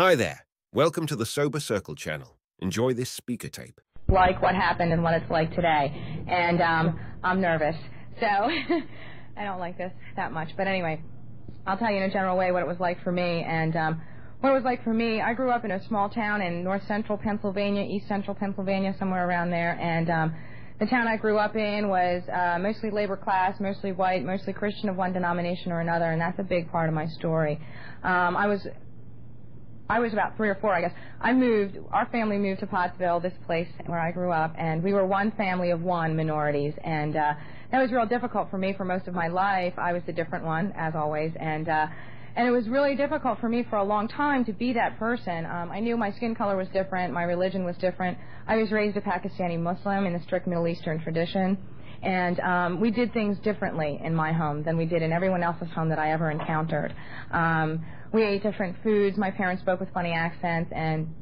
Hi there. Welcome to the Sober Circle channel. Enjoy this speaker tape. Like what happened and what it's like today. And I'm nervous. So I don't like this that much. But anyway, I'll tell you in a general way what it was like for me. And what it was like for me, I grew up in a small town in north central Pennsylvania, east central Pennsylvania, somewhere around there. And the town I grew up in was mostly labor class, mostly white, mostly Christian of one denomination or another. And that's a big part of my story. I was about 3 or 4, I guess. Our family moved to Pottsville, this place where I grew up, and we were one family of one minorities, and that was real difficult for me for most of my life. I was the different one, as always, and it was really difficult for me for a long time to be that person. I knew my skin color was different, my religion was different. I was raised a Pakistani Muslim in the strict Middle Eastern tradition, and we did things differently in my home than we did in everyone else's home that I ever encountered. We ate different foods. My parents spoke with funny accents, and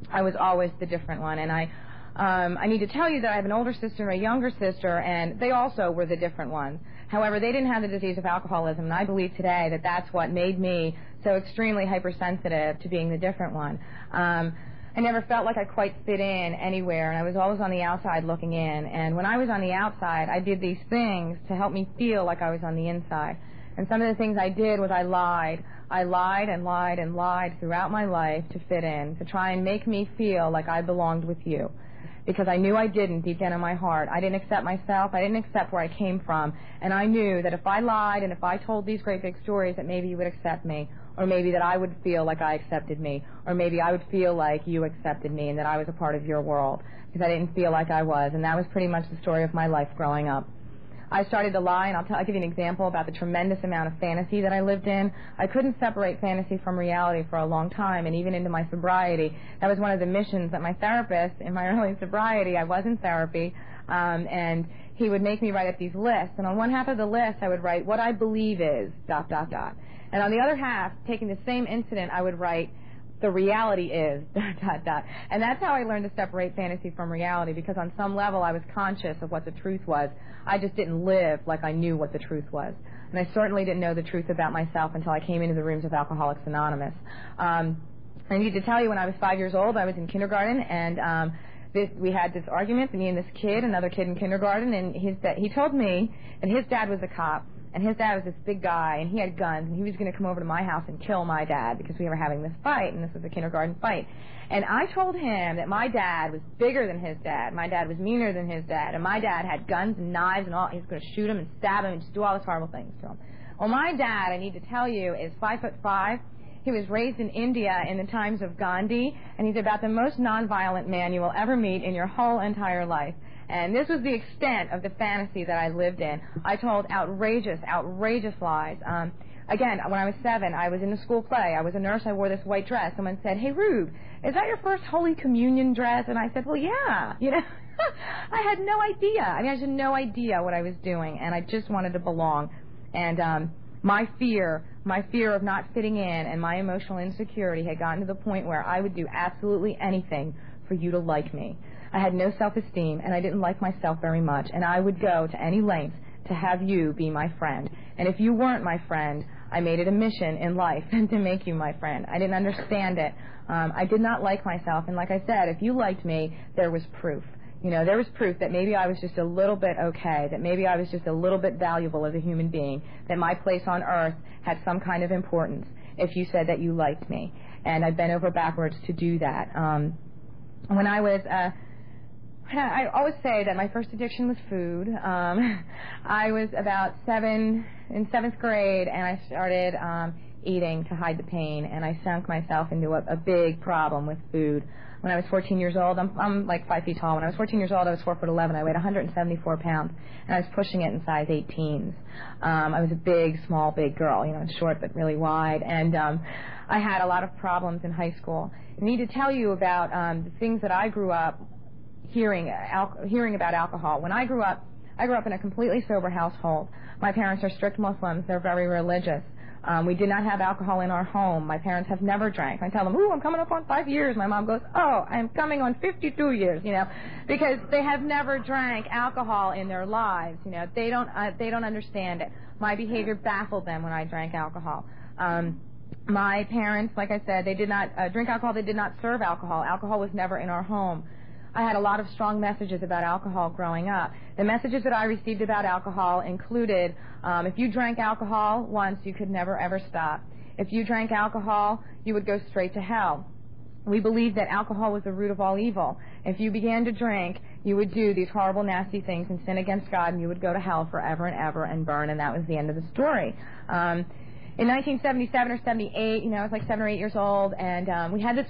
I was always the different one. And I need to tell you that I have an older sister and a younger sister, and they also were the different ones. However, they didn't have the disease of alcoholism, and I believe today that that's what made me so extremely hypersensitive to being the different one. I never felt like I quite fit in anywhere, and I was always on the outside looking in. And when I was on the outside, I did these things to help me feel like I was on the inside. And some of the things I did was I lied. I lied and lied and lied throughout my life to fit in, to try and make me feel like I belonged with you. Because I knew I didn't deep down in my heart. I didn't accept myself. I didn't accept where I came from. And I knew that if I lied and if I told these great big stories that maybe you would accept me, or maybe that I would feel like I accepted me, or maybe I would feel like you accepted me and that I was a part of your world, because I didn't feel like I was. And that was pretty much the story of my life growing up. I started to lie, and I'll give you an example about the tremendous amount of fantasy that I lived in. I couldn't separate fantasy from reality for a long time, and even into my sobriety. That was one of the missions that my therapist, in my early sobriety, I was in therapy, and he would make me write up these lists. And on one half of the list, I would write, what I believe is, ... And on the other half, taking the same incident, I would write, the reality is, ... And that's how I learned to separate fantasy from reality, because on some level I was conscious of what the truth was. I just didn't live like I knew what the truth was. And I certainly didn't know the truth about myself until I came into the rooms of Alcoholics Anonymous. I need to tell you, when I was 5 years old, I was in kindergarten, and we had this argument, me and this kid, another kid in kindergarten, and he told me that his dad was a cop. And his dad was this big guy, and he had guns, and he was going to come over to my house and kill my dad because we were having this fight, and this was a kindergarten fight. And I told him that my dad was bigger than his dad. My dad was meaner than his dad, and my dad had guns and knives and all. He was going to shoot him and stab him and just do all these horrible things to him. Well, my dad, I need to tell you, is 5'5". He was raised in India in the times of Gandhi, and he's about the most nonviolent man you will ever meet in your whole entire life. And this was the extent of the fantasy that I lived in. I told outrageous, outrageous lies. Again, when I was 7, I was in a school play. I was a nurse. I wore this white dress. Someone said, "Hey, Rube, is that your first Holy Communion dress?" And I said, "Well, yeah." You know, I had no idea. I mean, I had no idea what I was doing, and I just wanted to belong. And my fear of not fitting in and my emotional insecurity had gotten to the point where I would do absolutely anything for you to like me. I had no self-esteem, and I didn't like myself very much, and I would go to any length to have you be my friend. And if you weren't my friend, I made it a mission in life to make you my friend. I didn't understand it. I did not like myself, and like I said, if you liked me, there was proof. You know, there was proof that maybe I was just a little bit okay, that maybe I was just a little bit valuable as a human being, that my place on earth had some kind of importance if you said that you liked me. And I bent over backwards to do that. When I was... I always say that my first addiction was food. I was about in 7th grade, and I started eating to hide the pain, and I sunk myself into a big problem with food. When I was 14 years old, I'm like 5 feet tall. When I was 14 years old, I was 4'11". I weighed 174 pounds, and I was pushing it in size 18s. I was a big, small, big girl, you know, short but really wide, and I had a lot of problems in high school. I need to tell you about the things that I grew up hearing about alcohol. When I grew up in a completely sober household. My parents are strict Muslims. They're very religious. We did not have alcohol in our home. My parents have never drank. I tell them, "Ooh, I'm coming up on 5 years." My mom goes, "Oh, I'm coming on 52 years," you know, because they have never drank alcohol in their lives. You know, they don't understand it. My behavior baffled them when I drank alcohol. My parents, like I said, they did not drink alcohol. They did not serve alcohol. Alcohol was never in our home. I had a lot of strong messages about alcohol growing up. The messages that I received about alcohol included, if you drank alcohol once, you could never, ever stop. If you drank alcohol, you would go straight to hell. We believed that alcohol was the root of all evil. If you began to drink, you would do these horrible, nasty things and sin against God, and you would go to hell forever and ever and burn, and that was the end of the story. In 1977 or 78, I was like 7 or 8 years old, and we had this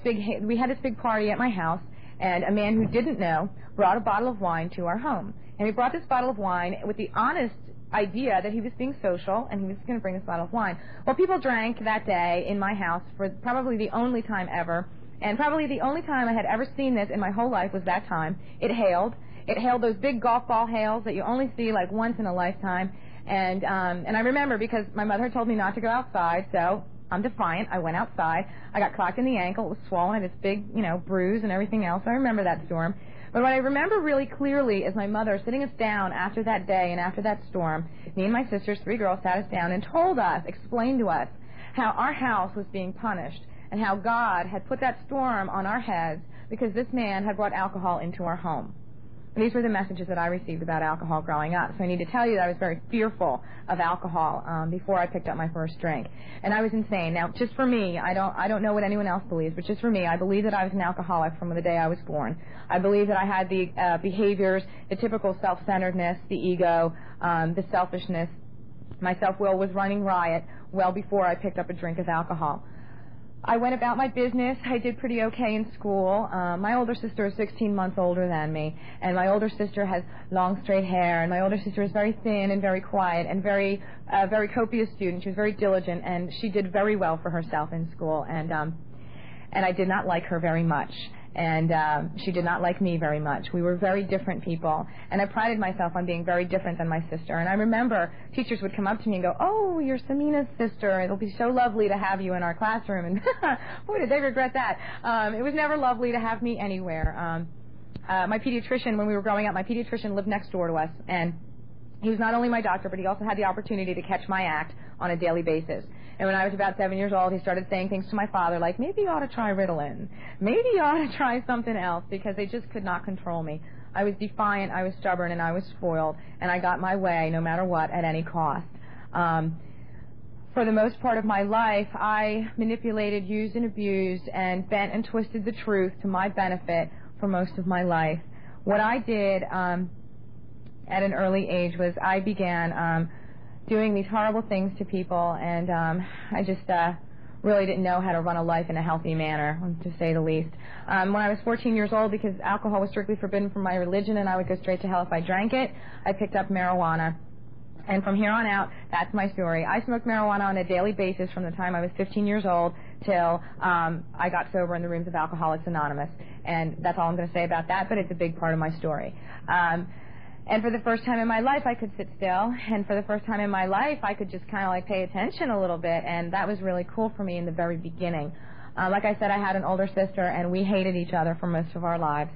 big party at my house, and a man who didn't know brought a bottle of wine to our home. And he brought this bottle of wine with the honest idea that he was being social, and he was going to bring this bottle of wine. Well, people drank that day in my house for probably the only time ever, and probably the only time I had ever seen this in my whole life was that time. It hailed. It hailed those big golf ball hails that you only see like once in a lifetime. And I remember because my mother told me not to go outside, so I'm defiant. I went outside. I got clocked in the ankle. It was swollen. I had this big, bruise and everything else. I remember that storm. But what I remember really clearly is my mother sitting us down after that day and after that storm. Me and my sisters, 3 girls, sat us down and told us, explained to us, how our house was being punished and how God had put that storm on our heads because this man had brought alcohol into our home. And these were the messages that I received about alcohol growing up. So I need to tell you that I was very fearful of alcohol before I picked up my first drink. And I was insane. Now, just for me, I don't know what anyone else believes, but just for me, I believe that I was an alcoholic from the day I was born. I believe that I had the behaviors, the typical self-centeredness, the ego, the selfishness. My self-will was running riot well before I picked up a drink of alcohol. I went about my business. I did pretty okay in school. My older sister is 16 months older than me, and my older sister has long, straight hair, and my older sister is very thin and very quiet and very copious student. She was very diligent, and she did very well for herself in school, and I did not like her very much. And she did not like me very much. We were very different people. And I prided myself on being very different than my sister. And I remember teachers would come up to me and go, "Oh, you're Samina's sister. It'll be so lovely to have you in our classroom." And boy, did they regret that. It was never lovely to have me anywhere. My pediatrician, when we were growing up, my pediatrician lived next door to us. And he was not only my doctor, but he also had the opportunity to catch my act on a daily basis. And when I was about 7 years old, he started saying things to my father like, "Maybe you ought to try Ritalin. Maybe you ought to try something else," because they just could not control me. I was defiant, I was stubborn, and I was spoiled, and I got my way no matter what at any cost. For the most part of my life, I manipulated, used, and abused, and bent and twisted the truth to my benefit for most of my life. What I did at an early age was I began doing these horrible things to people, and I just really didn't know how to run a life in a healthy manner, to say the least. When I was 14 years old, because alcohol was strictly forbidden from my religion and I would go straight to hell if I drank it, I picked up marijuana. And from here on out, that's my story. I smoked marijuana on a daily basis from the time I was 15 years old till I got sober in the rooms of Alcoholics Anonymous. And that's all I'm going to say about that, but it's a big part of my story. And for the first time in my life, I could sit still. And for the first time in my life, I could just kind of like pay attention a little bit. And that was really cool for me in the very beginning. Like I said, I had an older sister, and we hated each other for most of our lives.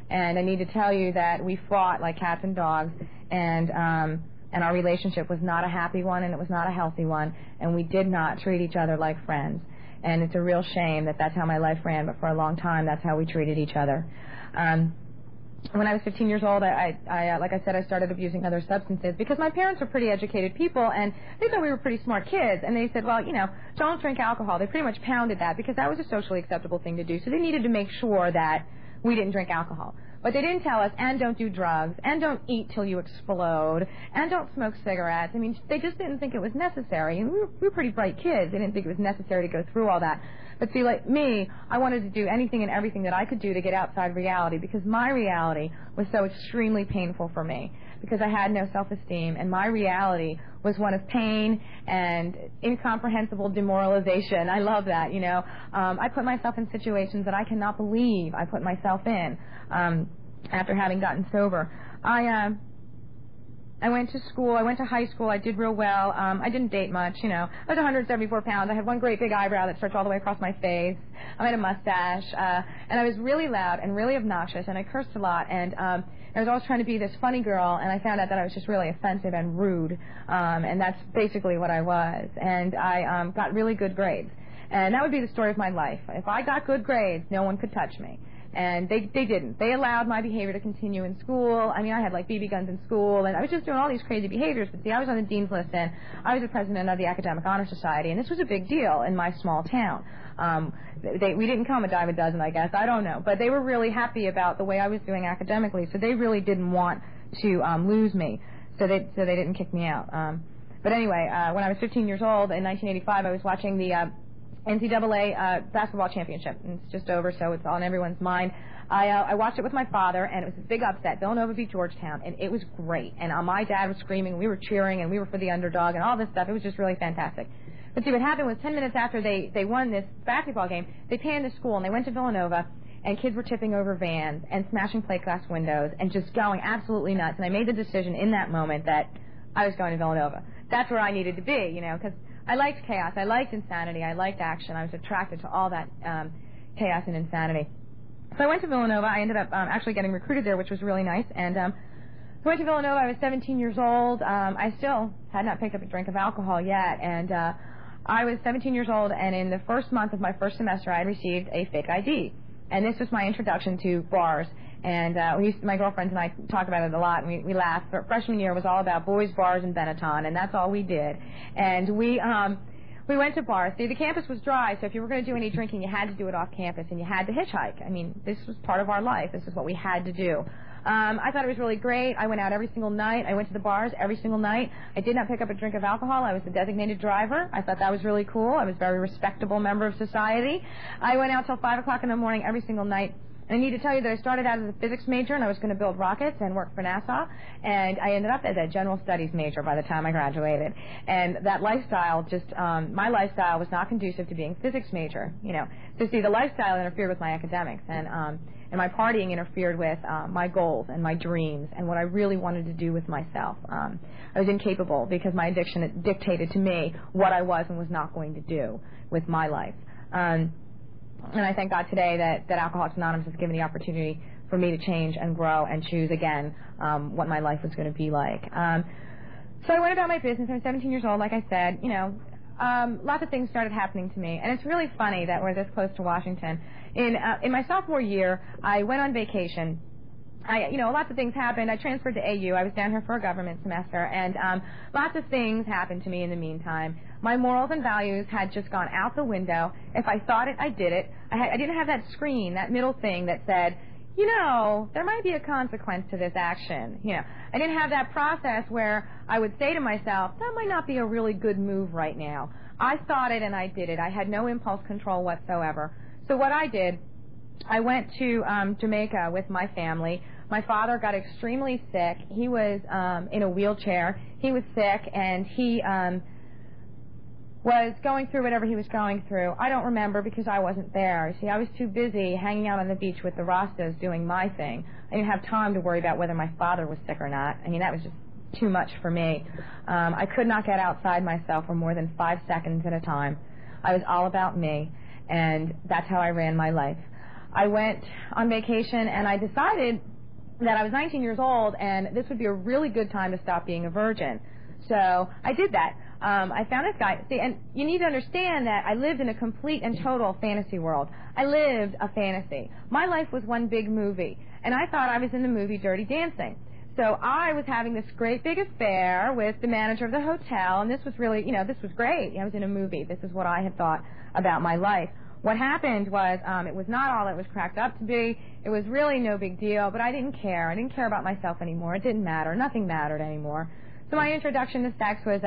And I need to tell you that we fought like cats and dogs. And our relationship was not a happy one, and it was not a healthy one. And we did not treat each other like friends. And it's a real shame that that's how my life ran. But for a long time, that's how we treated each other. When I was 15 years old, like I said, I started abusing other substances because my parents were pretty educated people, and they thought we were pretty smart kids. And they said, well, don't drink alcohol. They pretty much pounded that because that was a socially acceptable thing to do. So they needed to make sure that we didn't drink alcohol. But they didn't tell us, and don't do drugs, and don't eat till you explode, and don't smoke cigarettes. I mean, they just didn't think it was necessary. And we were pretty bright kids. They didn't think it was necessary to go through all that. But see, like me, I wanted to do anything and everything that I could do to get outside reality because my reality was so extremely painful for me because I had no self-esteem, and my reality was one of pain and incomprehensible demoralization. I love that, I put myself in situations that I cannot believe I put myself in after having gotten sober. I went to school. I went to high school. I did real well. I didn't date much, I was 174 pounds. I had one great big eyebrow that stretched all the way across my face. I had a mustache. And I was really loud and really obnoxious, and I cursed a lot. And I was always trying to be this funny girl, and I found out that I was just really offensive and rude. And that's basically what I was. And I got really good grades. And that would be the story of my life. If I got good grades, no one could touch me. And they didn't. They allowed my behavior to continue in school. I mean, I had like BB guns in school, and I was just doing all these crazy behaviors. But see, I was on the dean's list, and I was the president of the Academic Honor Society, and this was a big deal in my small town. We didn't come a dime a dozen, I guess. I don't know. But they were really happy about the way I was doing academically, so they really didn't want to lose me. So they didn't kick me out. But anyway, when I was 15 years old in 1985, I was watching the NCAA basketball championship. And it's just over, so it's on everyone's mind. I watched it with my father, and it was a big upset. Villanova beat Georgetown, and it was great. And my dad was screaming, we were cheering, and we were for the underdog, and all this stuff. It was just really fantastic. But see, what happened was 10 minutes after they won this basketball game, they panned the school, and they went to Villanova, and kids were tipping over vans and smashing plate glass windows and just going absolutely nuts. And I made the decision in that moment that I was going to Villanova. That's where I needed to be, you know, because I liked chaos, I liked insanity, I liked action. I was attracted to all that chaos and insanity. So I went to Villanova. I ended up actually getting recruited there, which was really nice. And I went to Villanova. I was 17 years old. I still had not picked up a drink of alcohol yet. And I was 17 years old, and in the first month of my first semester, I had received a fake ID. And this was my introduction to bars. And my girlfriends and I talked about it a lot, and we laughed. But freshman year was all about boys, bars, and Benetton, and that's all we did. And we went to bars. See, the campus was dry, so if you were going to do any drinking, you had to do it off campus, and you had to hitchhike. I mean, this was part of our life. This is what we had to do. I thought it was really great. I went out every single night. I went to the bars every single night. I did not pick up a drink of alcohol. I was the designated driver. I thought that was really cool. I was a very respectable member of society. I went out till 5 o'clock in the morning every single night. And I need to tell you that I started out as a physics major, and I was going to build rockets and work for NASA, and I ended up as a general studies major by the time I graduated. And that lifestyle my lifestyle was not conducive to being a physics major, you know. So see, the lifestyle interfered with my academics, and my partying interfered with my goals and my dreams and what I really wanted to do with myself. I was incapable because my addiction dictated to me what I was and was not going to do with my life. And I thank God today that Alcoholics Anonymous has given the opportunity for me to change and grow and choose again what my life was going to be like. So I went about my business. I was 17 years old, like I said. You know, lots of things started happening to me. And it's really funny that we're this close to Washington. In my sophomore year, I went on vacation. Lots of things happened. I transferred to AU. I was down here for a government semester, and lots of things happened to me in the meantime. My morals and values had just gone out the window. If I thought it, I did it. I didn't have that screen, that middle thing that said, you know, there might be a consequence to this action. You know, I didn't have that process where I would say to myself, that might not be a really good move right now. I thought it and I did it. I had no impulse control whatsoever. So what I did, I went to Jamaica with my family. My father got extremely sick. He was in a wheelchair. He was sick, and he was going through whatever he was going through. I don't remember because I wasn't there. See, I was too busy hanging out on the beach with the Rastas doing my thing. I didn't have time to worry about whether my father was sick or not. I mean, that was just too much for me. I could not get outside myself for more than 5 seconds at a time. I was all about me, and that's how I ran my life. I went on vacation, and I decided that I was 19 years old, and this would be a really good time to stop being a virgin. So I did that. I found this guy. See, and you need to understand that I lived in a complete and total fantasy world. I lived a fantasy. My life was one big movie, and I thought I was in the movie Dirty Dancing. So I was having this great big affair with the manager of the hotel, and this was really, you know, this was great. I was in a movie. This is what I had thought about my life. What happened was it was not all it was cracked up to be. It was really no big deal, but I didn't care. I didn't care about myself anymore. It didn't matter. Nothing mattered anymore. So my introduction to sex was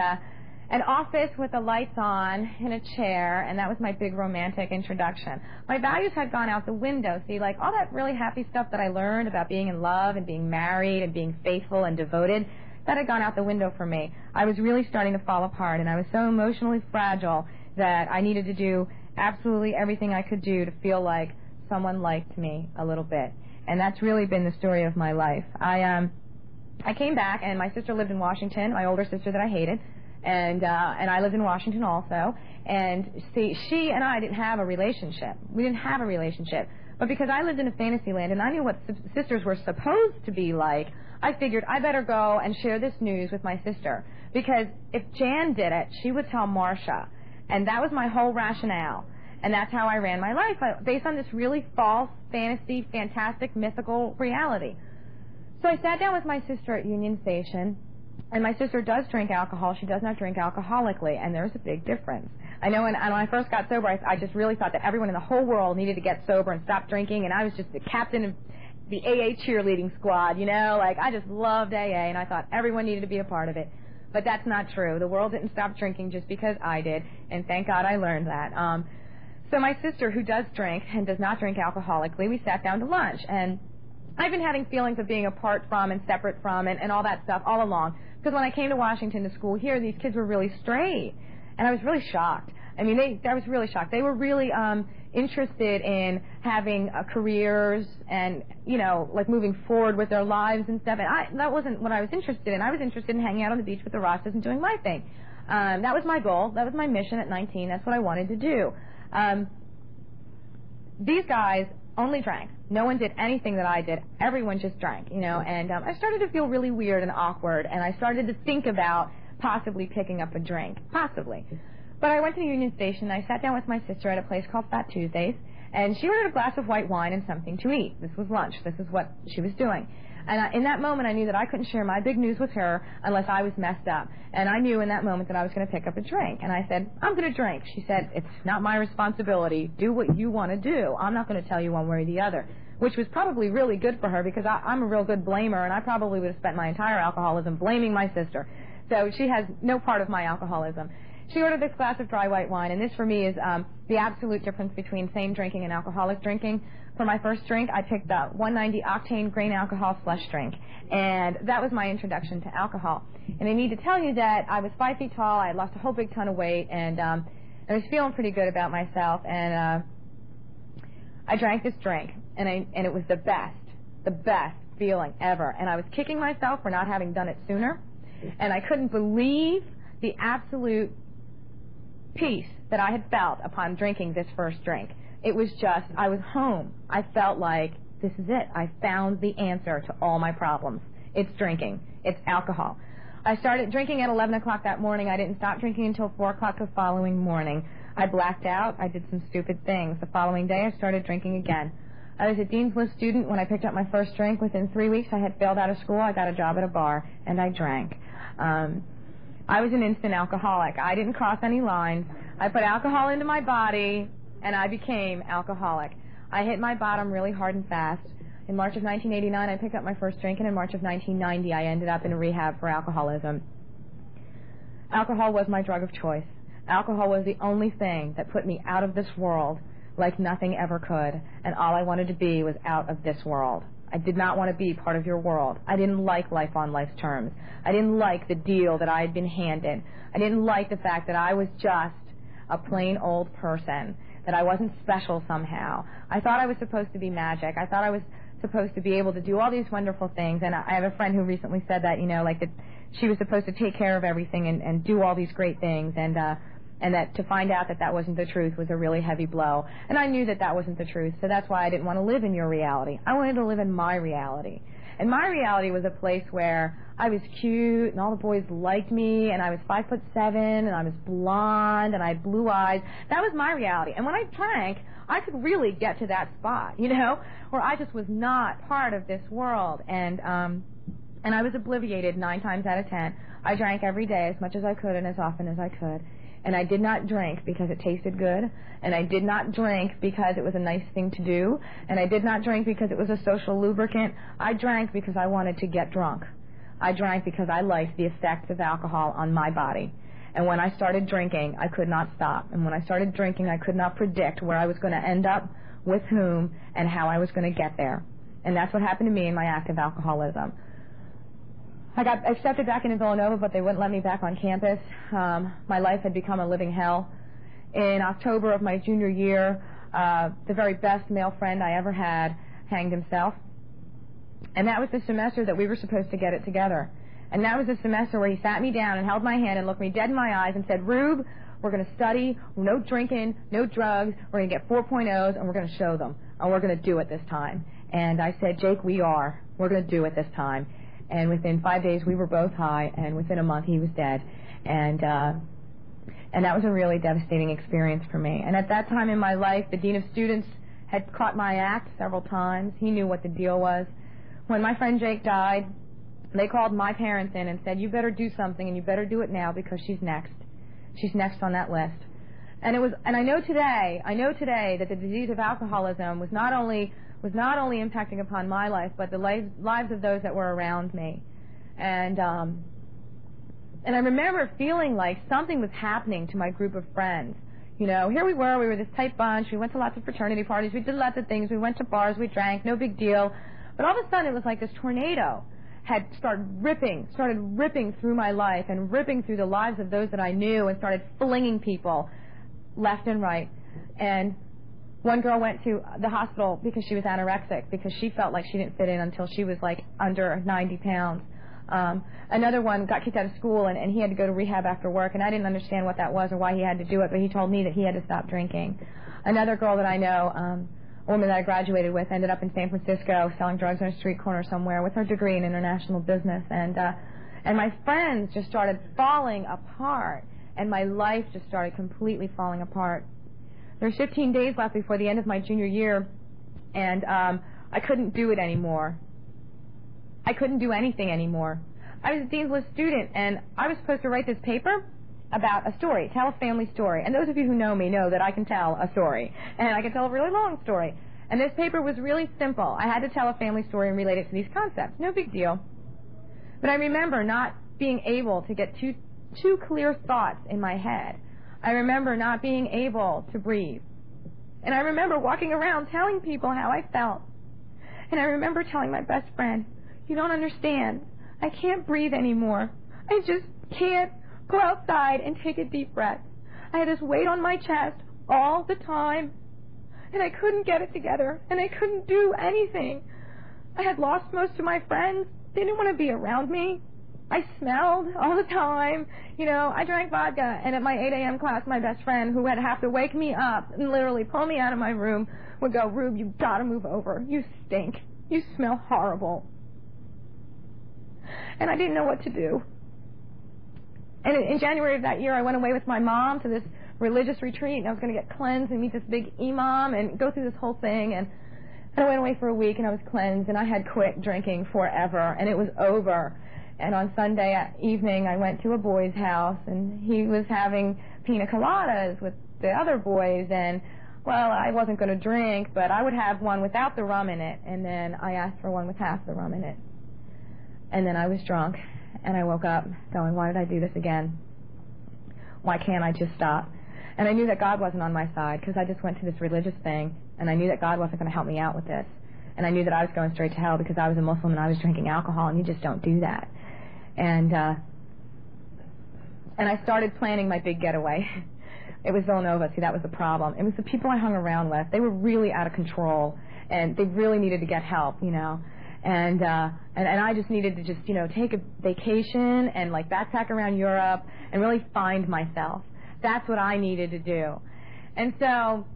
an office with the lights on in a chair, and that was my big romantic introduction. My values had gone out the window. See, like all that really happy stuff that I learned about being in love and being married and being faithful and devoted, that had gone out the window for me. I was really starting to fall apart, and I was so emotionally fragile that I needed to do absolutely everything I could do to feel like someone liked me a little bit. And that's really been the story of my life. I came back, and my sister lived in Washington, my older sister that I hated, and I lived in Washington also. And see, she and I didn't have a relationship. We didn't have a relationship. But because I lived in a fantasy land and I knew what sisters were supposed to be like, I figured I better go and share this news with my sister. Because if Jan did it, she would tell Marcia. And that was my whole rationale. And that's how I ran my life, based on this really false, fantasy, fantastic, mythical reality. So I sat down with my sister at Union Station, and my sister does drink alcohol. She does not drink alcoholically, and there's a big difference. I know when I first got sober, I just really thought that everyone in the whole world needed to get sober and stop drinking, and I was just the captain of the AA cheerleading squad, you know, like I just loved AA, and I thought everyone needed to be a part of it. But that's not true. The world didn't stop drinking just because I did, and thank God I learned that. So my sister, who does drink and does not drink alcoholically, we sat down to lunch, and I've been having feelings of being apart from and separate from and all that stuff all along, because when I came to Washington to school here, these kids were really straight, and I was really shocked. I mean, I was really shocked. They were really interested in having careers and, you know, like moving forward with their lives and stuff, and that wasn't what I was interested in. I was interested in hanging out on the beach with the Rastas and doing my thing. That was my goal. That was my mission at 19. That's what I wanted to do. These guys only drank. No one did anything that I did. Everyone just drank, you know, and I started to feel really weird and awkward, and I started to think about possibly picking up a drink. Possibly. But I went to the Union Station, and I sat down with my sister at a place called Fat Tuesdays, and she ordered a glass of white wine and something to eat. This was lunch. This is what she was doing. And in that moment, I knew that I couldn't share my big news with her unless I was messed up. And I knew in that moment that I was going to pick up a drink. And I said, I'm going to drink. She said, it's not my responsibility. Do what you want to do. I'm not going to tell you one way or the other, which was probably really good for her because I'm a real good blamer, and I probably would have spent my entire alcoholism blaming my sister. So she has no part of my alcoholism. She ordered this glass of dry white wine, and this for me is the absolute difference between sane drinking and alcoholic drinking. For my first drink, I picked the 190 octane grain alcohol slush drink, and that was my introduction to alcohol. And I need to tell you that I was 5 feet tall, I had lost a whole big ton of weight, and I was feeling pretty good about myself, and I drank this drink, and it was the best feeling ever. And I was kicking myself for not having done it sooner, and I couldn't believe the absolute peace that I had felt upon drinking this first drink. It was just, I was home. I felt like, this is it. I found the answer to all my problems. It's drinking. It's alcohol. I started drinking at 11 o'clock that morning. I didn't stop drinking until 4 o'clock the following morning. I blacked out. I did some stupid things. The following day, I started drinking again. I was a Dean's List student when I picked up my first drink. Within 3 weeks, I had failed out of school. I got a job at a bar, and I drank. I was an instant alcoholic. I didn't cross any lines. I put alcohol into my body, and I became alcoholic. I hit my bottom really hard and fast. In March of 1989, I picked up my first drink, and in March of 1990, I ended up in a rehab for alcoholism. Alcohol was my drug of choice. Alcohol was the only thing that put me out of this world like nothing ever could, and all I wanted to be was out of this world. I did not want to be part of your world. I didn't like life on life's terms. I didn't like the deal that I had been handed. I didn't like the fact that I was just a plain old person, that I wasn't special somehow. I thought I was supposed to be magic. I thought I was supposed to be able to do all these wonderful things, and I have a friend who recently said that, you know, like that she was supposed to take care of everything and do all these great things, and that to find out that that wasn't the truth was a really heavy blow. And I knew that that wasn't the truth, so that's why I didn't want to live in your reality. I wanted to live in my reality. And my reality was a place where I was cute, and all the boys liked me, and I was 5'7", and I was blonde, and I had blue eyes. That was my reality. And when I drank, I could really get to that spot, you know, where I just was not part of this world. And I was obliviated 9 times out of 10. I drank every day as much as I could and as often as I could. And I did not drink because it tasted good, and I did not drink because it was a nice thing to do, and I did not drink because it was a social lubricant. I drank because I wanted to get drunk. I drank because I liked the effects of alcohol on my body. And when I started drinking, I could not stop. And when I started drinking, I could not predict where I was going to end up, with whom, and how I was going to get there. And that's what happened to me in my active alcoholism. I got accepted back into Villanova, but they wouldn't let me back on campus. My life had become a living hell. In October of my junior year, the very best male friend I ever had hanged himself. And that was the semester that we were supposed to get it together. And that was the semester where he sat me down and held my hand and looked me dead in my eyes and said, Rube, we're going to study, no drinking, no drugs, we're going to get 4.0s, and we're going to show them. And we're going to do it this time. And I said, Jake, we are. We're going to do it this time. And within 5 days, we were both high, and within a month, he was dead. And And that was a really devastating experience for me. And at that time in my life, the dean of students had caught my act several times. He knew what the deal was. When my friend Jake died, they called my parents in and said, you better do something, and you better do it now because she's next. She's next on that list. And I know today that the disease of alcoholism was not only impacting upon my life, but the lives of those that were around me. And I remember feeling like something was happening to my group of friends. You know, here we were this tight bunch, we went to lots of fraternity parties, we did lots of things, we went to bars, we drank, no big deal. But all of a sudden it was like this tornado had started ripping through my life and ripping through the lives of those that I knew and started flinging people left and right. And one girl went to the hospital because she was anorexic, because she felt like she didn't fit in until she was like under 90 pounds. Another one got kicked out of school, and he had to go to rehab after work, and I didn't understand what that was or why he had to do it, but he told me that he had to stop drinking. Another girl that I know, a woman that I graduated with, ended up in San Francisco selling drugs on a street corner somewhere with her degree in international business, and my friends just started falling apart, and my life just started completely falling apart. There's 15 days left before the end of my junior year, and I couldn't do it anymore. I couldn't do anything anymore. I was a Dean's List student, and I was supposed to write this paper about a story, tell a family story. And those of you who know me know that I can tell a story, and I can tell a really long story. And this paper was really simple. I had to tell a family story and relate it to these concepts. No big deal. But I remember not being able to get two clear thoughts in my head. I remember not being able to breathe. And I remember walking around telling people how I felt. And I remember telling my best friend, you don't understand. I can't breathe anymore. I just can't go outside and take a deep breath. I had this weight on my chest all the time, and I couldn't get it together, and I couldn't do anything. I had lost most of my friends. They didn't want to be around me. I smelled all the time. You know, I drank vodka, and at my 8 a.m. class, my best friend, who would have to wake me up and literally pull me out of my room, would go, Rube, you've got to move over. You stink. You smell horrible. And I didn't know what to do. And in January of that year, I went away with my mom to this religious retreat, and I was going to get cleansed and meet this big imam and go through this whole thing. And I went away for a week, and I was cleansed, and I had quit drinking forever, and it was over. And on Sunday evening, I went to a boy's house, and he was having pina coladas with the other boys, and, well, I wasn't going to drink, but I would have one without the rum in it, and then I asked for one with half the rum in it. And then I was drunk, and I woke up going, why did I do this again? Why can't I just stop? And I knew that God wasn't on my side, because I just went to this religious thing, and I knew that God wasn't going to help me out with this. And I knew that I was going straight to hell because I was a Muslim and I was drinking alcohol, and you just don't do that. And I started planning my big getaway. It was Villanova. See, that was the problem. It was the people I hung around with. They were really out of control, and they really needed to get help, you know. And I just needed to just, you know, take a vacation and, like, backpack around Europe and really find myself. That's what I needed to do. And so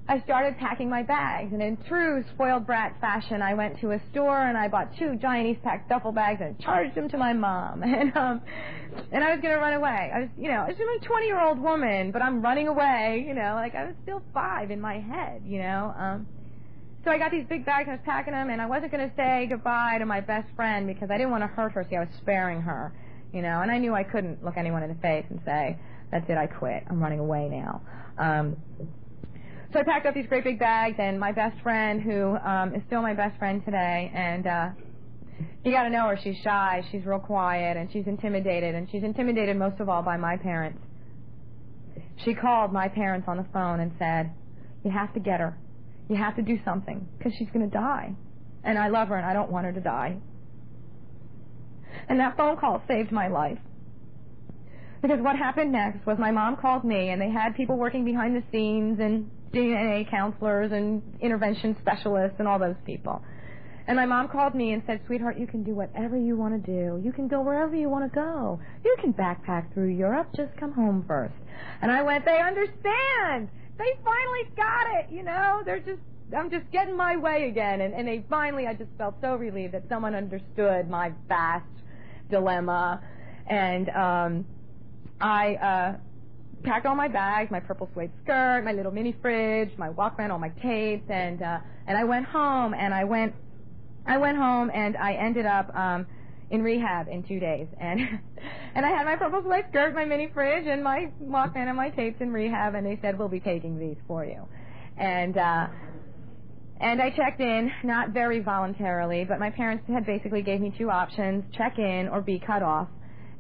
I started packing my bags, and in true spoiled brat fashion, I went to a store and I bought 2 giant Eastpak duffel bags and charged them to my mom. And I was going to run away. I was a 20-year-old woman, but I'm running away, you know, like I was still 5 in my head, you know. So I got these big bags and I was packing them, and I wasn't going to say goodbye to my best friend because I didn't want to hurt her. See, I was sparing her, you know, and I knew I couldn't look anyone in the face and say, that's it, I quit. I'm running away now. So I packed up these great big bags, and my best friend, who is still my best friend today, and you got to know her. She's shy, she's real quiet, and she's intimidated, and she's intimidated most of all by my parents. She called my parents on the phone and said, you have to get her. You have to do something, because she's going to die. And I love her, and I don't want her to die. And that phone call saved my life. Because what happened next was my mom called me, and they had people working behind the scenes, and DNA counselors, and intervention specialists, and all those people. And my mom called me and said, sweetheart, you can do whatever you want to do. You can go wherever you want to go. You can backpack through Europe. Just come home first. And I went, they understand. They finally got it, you know. I'm just getting my way again. And they finally, I just felt so relieved that someone understood my vast dilemma. And I packed all my bags, my purple suede skirt, my little mini fridge, my Walkman, all my tapes, and I went home, and I went home, and I ended up in rehab in 2 days, and I had my purple suede skirt, my mini fridge, and my Walkman and my tapes in rehab, and they said, we'll be taking these for you. And I checked in, not very voluntarily, but my parents had basically gave me two options, check in or be cut off.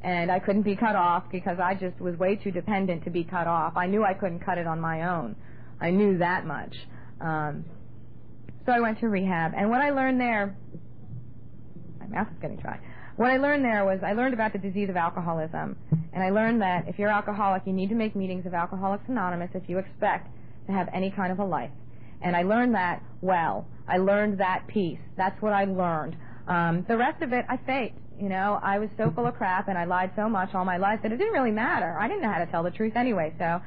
And I couldn't be cut off because I just was way too dependent to be cut off. I knew I couldn't cut it on my own. I knew that much. So I went to rehab. And what I learned there, my mouth is getting dry. What I learned there was I learned about the disease of alcoholism. And I learned that if you're alcoholic, you need to make meetings of Alcoholics Anonymous if you expect to have any kind of a life. And I learned that well. I learned that piece. That's what I learned. The rest of it, I faked. You know, I was so full of crap and I lied so much all my life that it didn't really matter. I didn't know how to tell the truth anyway. So,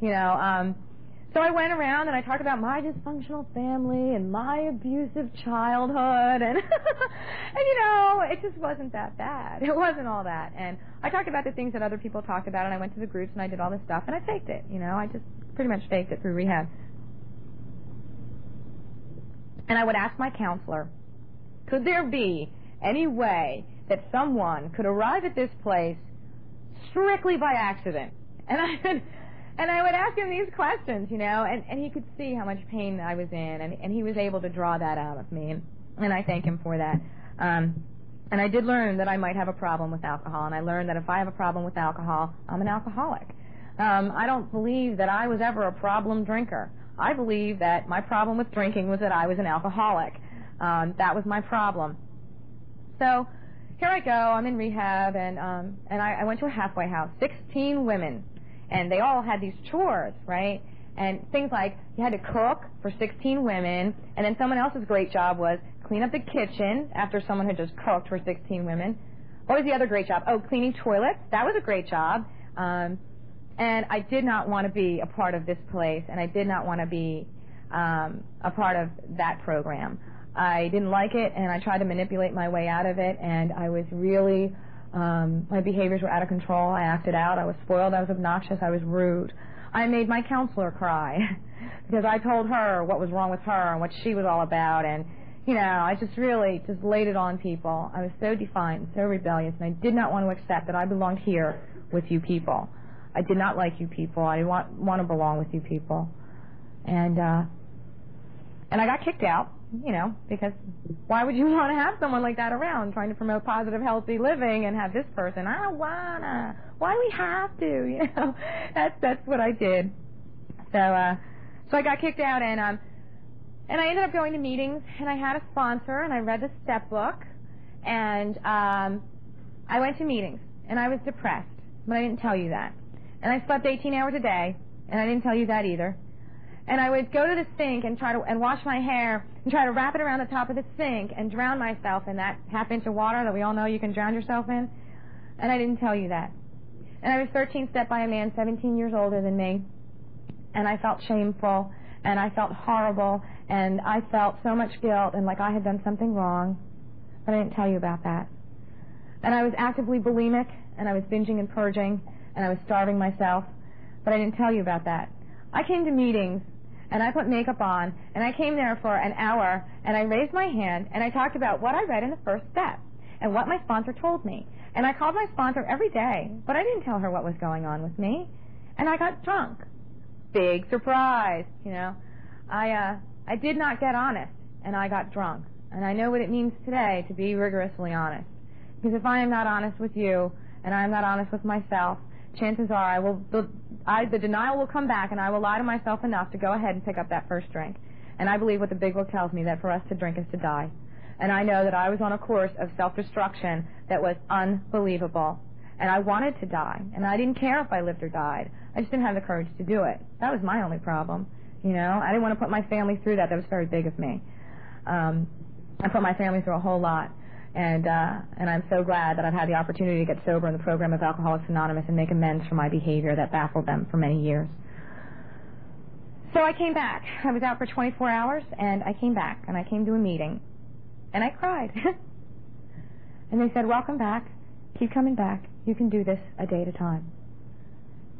you know, so I went around and I talked about my dysfunctional family and my abusive childhood and, and you know, it just wasn't that bad. It wasn't all that. And I talked about the things that other people talked about, and I went to the groups and I did all this stuff and I faked it. You know, I just pretty much faked it through rehab. And I would ask my counselor, could there be any way that someone could arrive at this place strictly by accident? And I would ask him these questions, you know, and he could see how much pain I was in, and he was able to draw that out of me, and I thank him for that. And I did learn that I might have a problem with alcohol, and I learned that if I have a problem with alcohol, I'm an alcoholic. I don't believe that I was ever a problem drinker. I believe that my problem with drinking was that I was an alcoholic. That was my problem. So here I go, I'm in rehab, and I went to a halfway house, 16 women, and they all had these chores, right? And things like you had to cook for 16 women, and then someone else's great job was clean up the kitchen after someone had just cooked for 16 women. What was the other great job? Oh, cleaning toilets. That was a great job. And I did not want to be a part of this place, and I did not want to be a part of that program. I didn't like it, and I tried to manipulate my way out of it, and I was really, my behaviors were out of control. I acted out. I was spoiled. I was obnoxious. I was rude. I made my counselor cry because I told her what was wrong with her and what she was all about, and, you know, I just really just laid it on people. I was so defiant, so rebellious, and I did not want to accept that I belonged here with you people. I did not like you people. I didn't want to belong with you people. And I got kicked out. You know, because why would you want to have someone like that around trying to promote positive, healthy living and have this person? I don't wanna. Why do we have to? You know, that's what I did. So I got kicked out, and I ended up going to meetings, and I had a sponsor, and I read the step book, and I went to meetings, and I was depressed, but I didn't tell you that. And I slept 18 hours a day, and I didn't tell you that either. And I would go to the sink and try to wash my hair and try to wrap it around the top of the sink and drown myself in that half-inch of water that we all know you can drown yourself in. And I didn't tell you that. And I was 13 stepped by a man 17 years older than me. And I felt shameful, and I felt horrible, and I felt so much guilt and like I had done something wrong. But I didn't tell you about that. And I was actively bulimic, and I was binging and purging, and I was starving myself. But I didn't tell you about that. I came to meetings, and I put makeup on, and I came there for an hour, and I raised my hand, and I talked about what I read in the first step and what my sponsor told me. And I called my sponsor every day, but I didn't tell her what was going on with me. And I got drunk. Big surprise, you know. I did not get honest, and I got drunk. And I know what it means today to be rigorously honest. Because if I am not honest with you, and I am not honest with myself, chances are the denial will come back, and I will lie to myself enough to go ahead and pick up that first drink. And I believe what the Big Book tells me, that for us to drink is to die. And I know that I was on a course of self-destruction that was unbelievable. And I wanted to die. And I didn't care if I lived or died. I just didn't have the courage to do it. That was my only problem. You know, I didn't want to put my family through that. That was very big of me. I put my family through a whole lot. And I'm so glad that I've had the opportunity to get sober in the program of Alcoholics Anonymous and make amends for my behavior that baffled them for many years. So I came back. I was out for 24 hours, and I came back, and I came to a meeting, and I cried. And they said, welcome back. Keep coming back. You can do this a day at a time.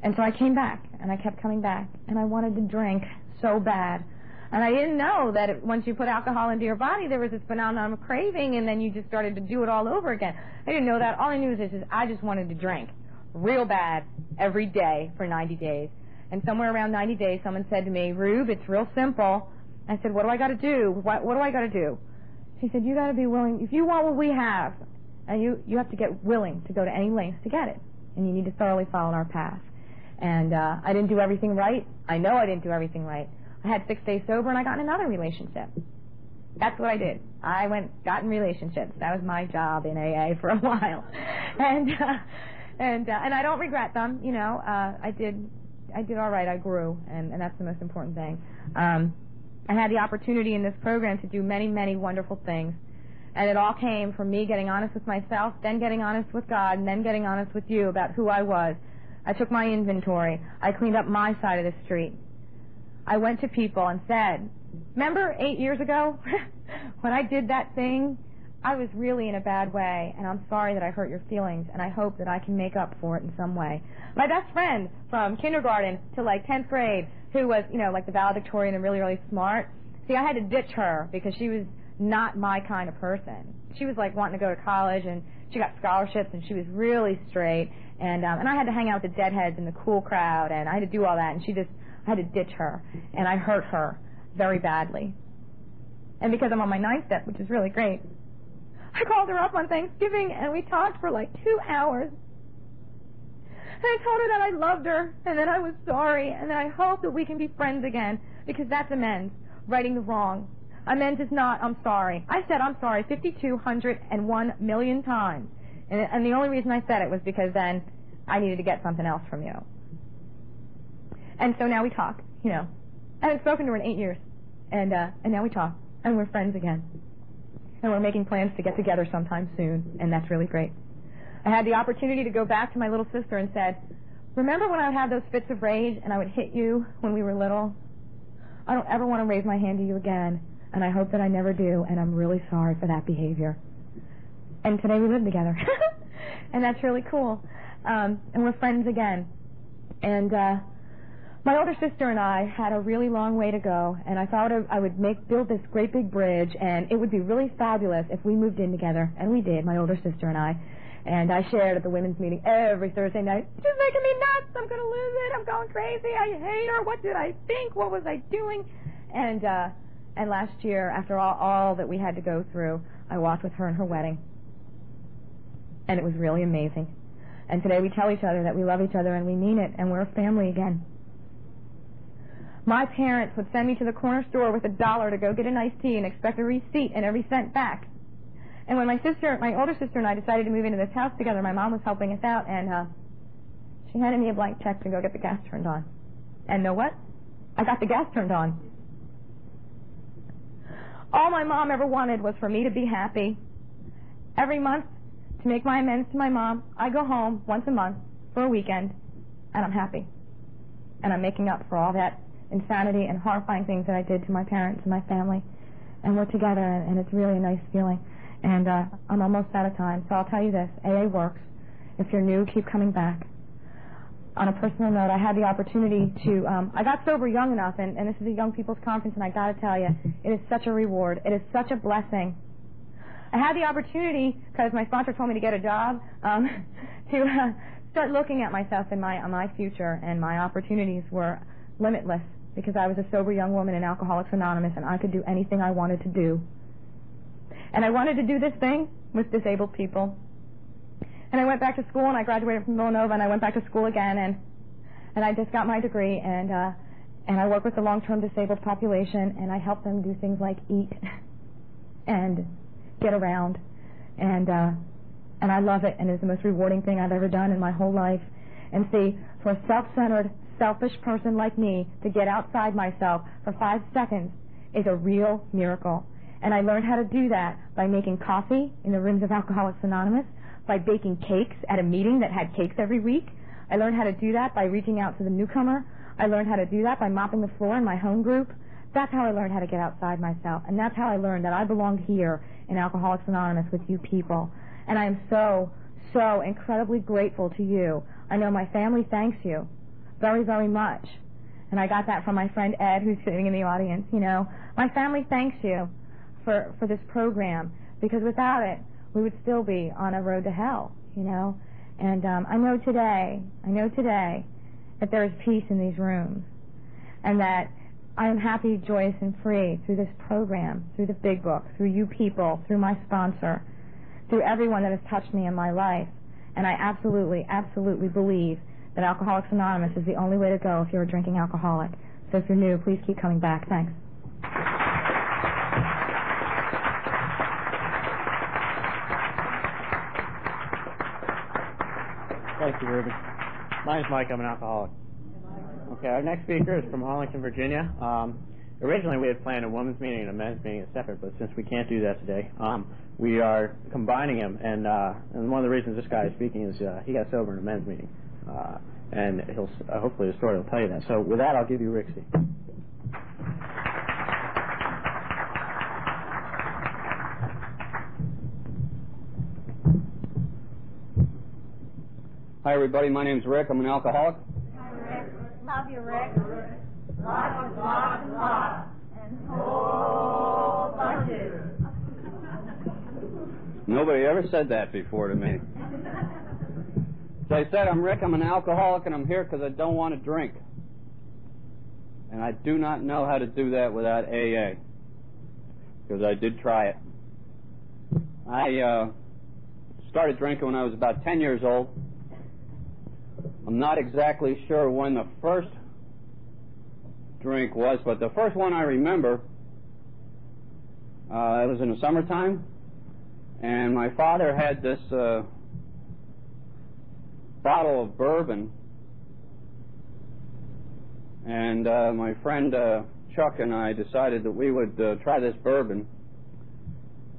And so I came back, and I kept coming back, and I wanted to drink so bad. And I didn't know that once you put alcohol into your body, there was this phenomenon of craving, and then you just started to do it all over again. I didn't know that. All I knew is I just wanted to drink real bad every day for 90 days. And somewhere around 90 days, someone said to me, Rube, it's real simple. I said, what do I got to do? What do I got to do? She said, you got to be willing. If you want what we have, and you have to get willing to go to any lengths to get it. And you need to thoroughly follow our path. And I didn't do everything right. I know I didn't do everything right. I had 6 days sober, and I got in another relationship. That's what I did. I got in relationships. That was my job in AA for a while. And I don't regret them. You know, I did all right. I grew, and that's the most important thing. I had the opportunity in this program to do many, many wonderful things. And it all came from me getting honest with myself, then getting honest with God, and then getting honest with you about who I was. I took my inventory. I cleaned up my side of the street. I went to people and said, remember 8 years ago when I did that thing? I was really in a bad way, and I'm sorry that I hurt your feelings, and I hope that I can make up for it in some way. My best friend from kindergarten to like 10th grade, who was, you know, like the valedictorian and really, really smart. See, I had to ditch her because she was not my kind of person. She was like wanting to go to college, and she got scholarships, and she was really straight, and I had to hang out with the deadheads and the cool crowd, and I had to do all that, and I had to ditch her, and I hurt her very badly. And because I'm on my 9th step, which is really great, I called her up on Thanksgiving, and we talked for like 2 hours. And I told her that I loved her, and that I was sorry, and that I hope that we can be friends again, because that's amends, righting the wrong. Amends is not, I'm sorry. I said I'm sorry 5,201 million times. And the only reason I said it was because then I needed to get something else from you. And so now we talk, you know. I haven't spoken to her in 8 years. And now we talk, and we're friends again. And we're making plans to get together sometime soon, and that's really great. I had the opportunity to go back to my little sister and said, remember when I would have those fits of rage and I would hit you when we were little? I don't ever want to raise my hand to you again, and I hope that I never do, and I'm really sorry for that behavior. And today we live together, and that's really cool. And we're friends again. And my older sister and I had a really long way to go, and I thought I would build this great big bridge, and it would be really fabulous if we moved in together, and we did, my older sister and I. And I shared at the women's meeting every Thursday night, she's making me nuts, I'm going to lose it, I'm going crazy, I hate her, what did I think, what was I doing? And last year, after all that we had to go through, I walked with her in her wedding. And it was really amazing. And today we tell each other that we love each other and we mean it, and we're a family again. My parents would send me to the corner store with $1 to go get an iced tea and expect a receipt and every cent back. And when my older sister and I decided to move into this house together, my mom was helping us out, and she handed me a blank check to go get the gas turned on. And know what? I got the gas turned on. All my mom ever wanted was for me to be happy. Every month, to make my amends to my mom, I go home once a month for a weekend, and I'm happy. And I'm making up for all that insanity and horrifying things that I did to my parents and my family. And we're together, and it's really a nice feeling. And I'm almost out of time, so I'll tell you this. AA works. If you're new, keep coming back. On a personal note, I had the opportunity to, I got sober young enough, and this is a young people's conference, and I got to tell you, it is such a reward. It is such a blessing. I had the opportunity, because my sponsor told me to get a job, to start looking at myself and my future, and my opportunities were limitless, because I was a sober young woman in Alcoholics Anonymous, and I could do anything I wanted to do. And I wanted to do this thing with disabled people. And I went back to school, and I graduated from Villanova, and I went back to school again, and I just got my degree, and I work with the long-term disabled population, and I help them do things like eat and get around, and I love it, and it's the most rewarding thing I've ever done in my whole life. And see, for a self-centered, selfish person like me to get outside myself for 5 seconds is a real miracle. And I learned how to do that by making coffee in the rooms of Alcoholics Anonymous, by baking cakes at a meeting that had cakes every week. I learned how to do that by reaching out to the newcomer. I learned how to do that by mopping the floor in my home group. That's how I learned how to get outside myself. And that's how I learned that I belonged here in Alcoholics Anonymous with you people. And I am so, so incredibly grateful to you. I know my family thanks you. very, very much. And I got that from my friend Ed, who's sitting in the audience. You know, my family thanks you for this program, because without it, we would still be on a road to hell, you know. And I know today that there is peace in these rooms, and that I am happy, joyous, and free through this program, through the Big Book, through you people, through my sponsor, through everyone that has touched me in my life. And I absolutely, absolutely believe that Alcoholics Anonymous is the only way to go if you're a drinking alcoholic. So if you're new, please keep coming back. Thanks. Thank you, Ruby. My name's Mike. I'm an alcoholic. Okay, our next speaker is from Arlington, Virginia. Originally, we had planned a women's meeting and a men's meeting separate, but since we can't do that today, we are combining them. And one of the reasons this guy is speaking is he got sober in a men's meeting, and he'll hopefully the story will tell you that. So with that, I'll give you Rixie. Hi, everybody. My name's Rick. I'm an alcoholic. Hi, Rick. Love you, Rick. Lots and lots and lots. And whole bunches. Nobody ever said that before to me. So I said, I'm Rick. I'm an alcoholic, and I'm here because I don't want to drink. And I do not know how to do that without AA, because I did try it. I started drinking when I was about 10 years old. I'm not exactly sure when the first drink was, but the first one I remember, it was in the summertime, and my father had this bottle of bourbon, and my friend Chuck and I decided that we would try this bourbon,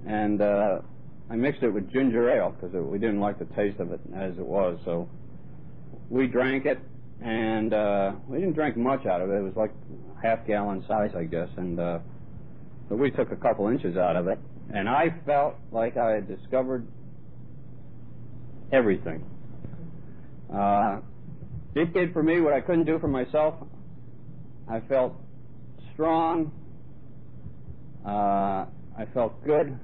and I mixed it with ginger ale because we didn't like the taste of it as it was, so we drank it, and we didn't drink much out of it. It was like half-gallon size, I guess, and but we took a couple inches out of it, and I felt like I had discovered everything. It did for me what I couldn't do for myself. I felt strong. I felt good.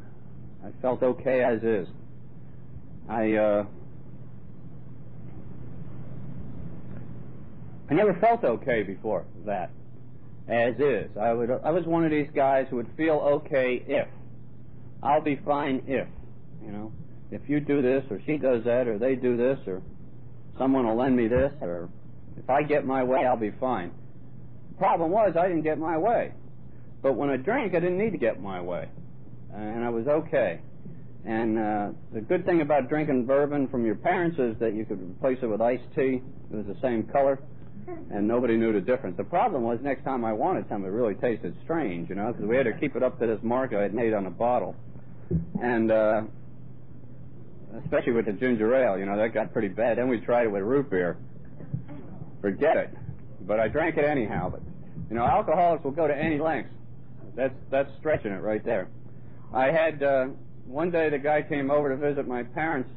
I felt okay as is. I never felt okay before that, as is. I was one of these guys who would feel okay if. I'll be fine if, you know. If you do this, or she does that, or they do this, or someone will lend me this, or if I get my way, I'll be fine. The problem was I didn't get my way. But when I drank, I didn't need to get my way. And I was okay. And the good thing about drinking bourbon from your parents is that you could replace it with iced tea. It was the same color, and nobody knew the difference. The problem was next time I wanted some, it really tasted strange, you know, because we had to keep it up to this mark I had made on a bottle. And especially with the ginger ale, you know, that got pretty bad. Then we tried it with root beer. Forget it. But I drank it anyhow. But, you know, alcoholics will go to any lengths. That's stretching it right there. I had, one day the guy came over to visit my parents,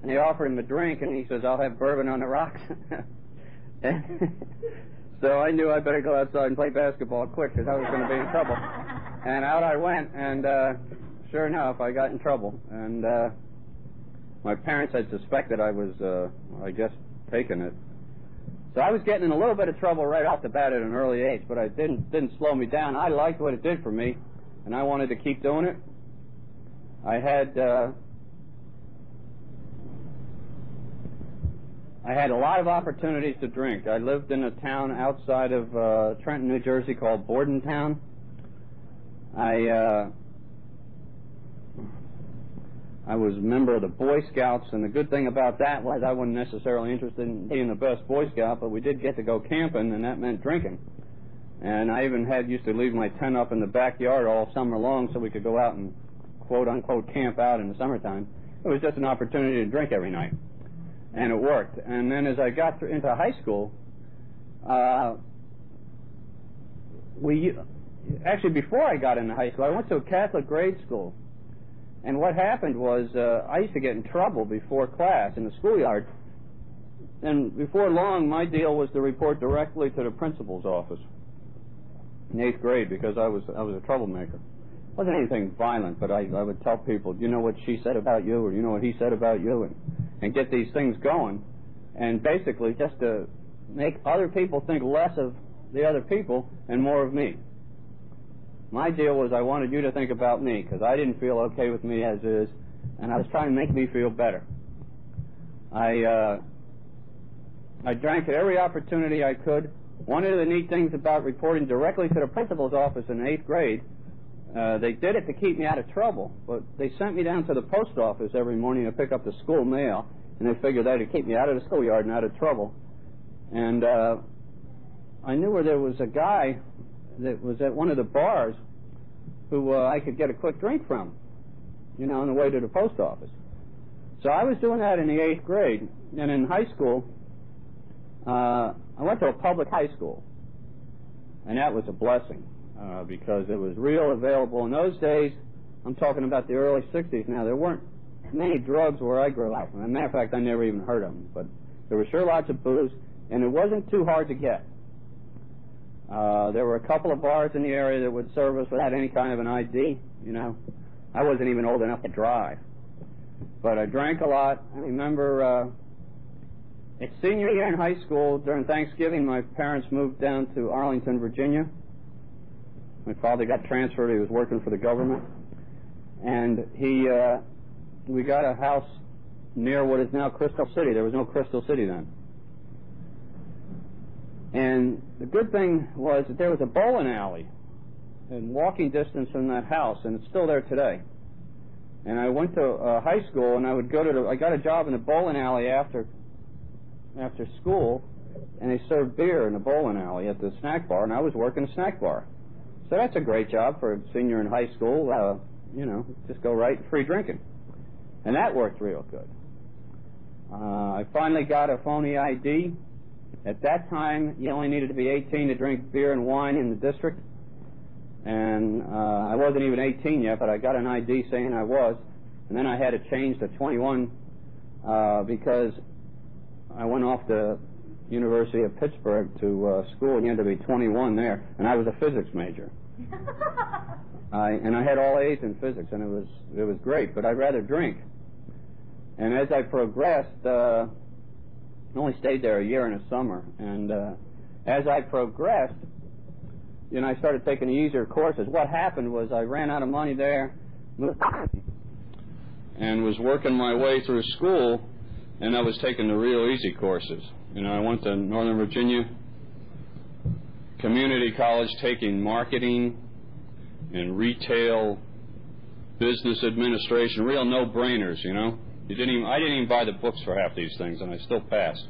and he offered him a drink, and he says, I'll have bourbon on the rocks. So I knew I'd better go outside and play basketball quick, because I was going to be in trouble. And out I went, and sure enough, I got in trouble. And my parents had suspected I was, I guess, taking it. So I was getting in a little bit of trouble right off the bat at an early age, but it didn't slow me down. I liked what it did for me, and I wanted to keep doing it. I had a lot of opportunities to drink. I lived in a town outside of Trenton, New Jersey called Bordentown. I was a member of the Boy Scouts, and the good thing about that was I wasn't necessarily interested in being the best Boy Scout, but we did get to go camping, and that meant drinking. And I even used to leave my tent up in the backyard all summer long so we could go out and quote-unquote camp out in the summertime. It was just an opportunity to drink every night, and it worked. And then as I got into high school, actually before I got into high school, I went to a Catholic grade school. And what happened was I used to get in trouble before class in the schoolyard. and before long, my deal was to report directly to the principal's office in 8th grade because I was a troublemaker. It wasn't anything violent, but I would tell people, you know what she said about you, or you know what he said about you, and get these things going, and basically just to make other people think less of the other people and more of me. My deal was I wanted you to think about me because I didn't feel okay with me as is, and I was trying to make me feel better. I drank at every opportunity I could. One of the neat things about reporting directly to the principal's office in 8th grade, they did it to keep me out of trouble, but they sent me down to the post office every morning to pick up the school mail, and they figured that would keep me out of the schoolyard and out of trouble. And I knew where there was a guy that was at one of the bars who I could get a quick drink from, you know, on the way to the post office. So I was doing that in the 8th grade, and in high school, I went to a public high school, and that was a blessing because it was real available. In those days, I'm talking about the early 60s now, there weren't many drugs where I grew up. As a matter of fact, I never even heard of them, but there were sure lots of booze, and it wasn't too hard to get. There were a couple of bars in the area that would serve us without any kind of an ID, you know. I wasn't even old enough to drive. But I drank a lot. I remember at senior year in high school, during Thanksgiving, my parents moved down to Arlington, Virginia. My father got transferred. He was working for the government. And we got a house near what is now Crystal City. There was no Crystal City then. And the good thing was that there was a bowling alley in walking distance from that house, and it's still there today. And I went to high school, and I would go to I got a job in the bowling alley after school, and they served beer in the bowling alley at the snack bar, and I was working a snack bar. So that's a great job for a senior in high school, you know, just go right, free drinking. And that worked real good. I finally got a phony ID. At that time, you only needed to be 18 to drink beer and wine in the district. And I wasn't even 18 yet, but I got an ID saying I was. And then I had to change to 21 because I went off to University of Pittsburgh to school, and you had to be 21 there. And I was a physics major. And I had all A's in physics, and it was great, but I'd rather drink. And as I progressed, I only stayed there a year and a summer, and as I progressed, you know, I started taking easier courses. What happened was I ran out of money there, and was working my way through school, and I was taking the real easy courses. You know, I went to Northern Virginia Community College taking marketing and retail business administration, real no-brainers, you know. I didn't even buy the books for half these things, and I still passed.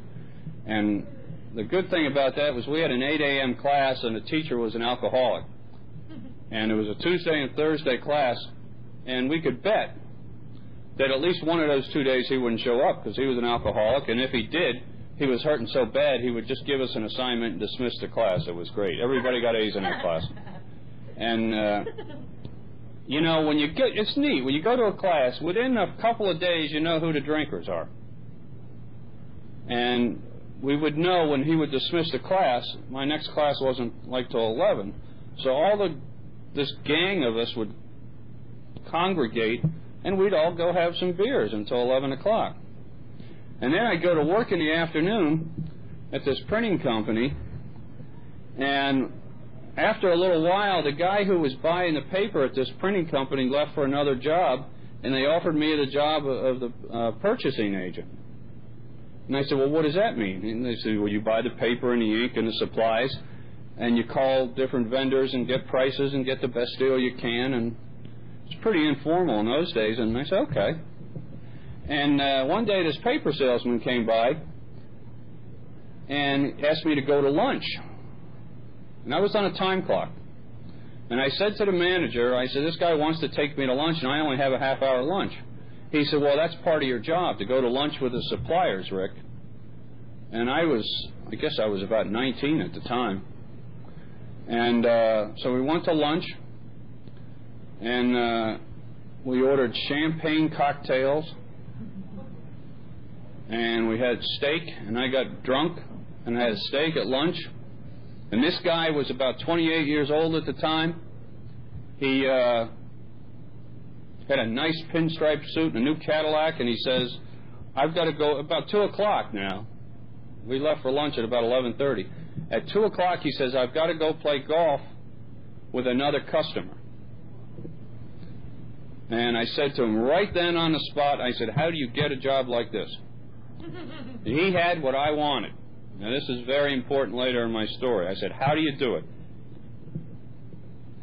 And the good thing about that was we had an 8 a.m. class, and the teacher was an alcoholic. And it was a Tuesday and Thursday class, and we could bet that at least one of those 2 days he wouldn't show up because he was an alcoholic, and if he did, he was hurting so bad he would just give us an assignment and dismiss the class. It was great. Everybody got A's in that class. And you know, it's neat. When you go to a class, within a couple of days, you know who the drinkers are. And we would know when he would dismiss the class, my next class wasn't like till 11. So this gang of us would congregate, and we'd all go have some beers until 11 o'clock. And then I'd go to work in the afternoon at this printing company, and after a little while, the guy who was buying the paper at this printing company left for another job, and they offered me the job of the purchasing agent. And I said, well, what does that mean? And they said, well, you buy the paper and the ink and the supplies, and you call different vendors and get prices and get the best deal you can, and it's pretty informal in those days. And I said, okay. And one day this paper salesman came by and asked me to go to lunch. And I was on a time clock. And I said to the manager, I said, this guy wants to take me to lunch, and I only have a half-hour lunch. He said, well, that's part of your job, to go to lunch with the suppliers, Rick. And I guess I was about 19 at the time. And so we went to lunch, and we ordered champagne cocktails and we had steak, and I got drunk and had steak at lunch. And this guy was about 28 years old at the time. He had a nice pinstripe suit and a new Cadillac, and he says, I've got to go about 2 o'clock now. We left for lunch at about 11:30. At 2 o'clock, he says, I've got to go play golf with another customer. And I said to him right then on the spot, I said, how do you get a job like this? He had what I wanted. Now, this is very important later in my story. I said, how do you do it?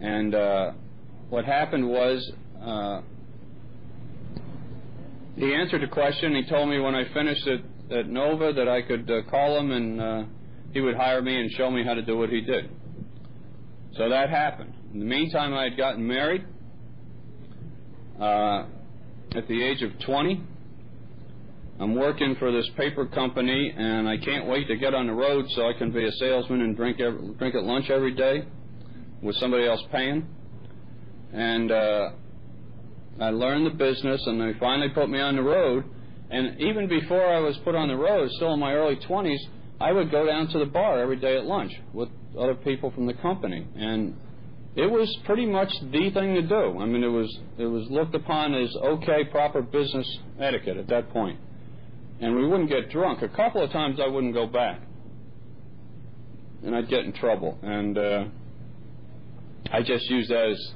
And what happened was he answered the question. He told me when I finished at Nova that I could call him and he would hire me and show me how to do what he did. So that happened. In the meantime, I had gotten married at the age of 20. I'm working for this paper company, and I can't wait to get on the road so I can be a salesman and drink at lunch every day with somebody else paying. And I learned the business, and they finally put me on the road. And even before I was put on the road, still in my early 20s, I would go down to the bar every day at lunch with other people from the company. And it was pretty much the thing to do. I mean, it was looked upon as okay, proper business etiquette at that point. And we wouldn't get drunk. A couple of times I wouldn't go back, and I'd get in trouble. And I just used that as,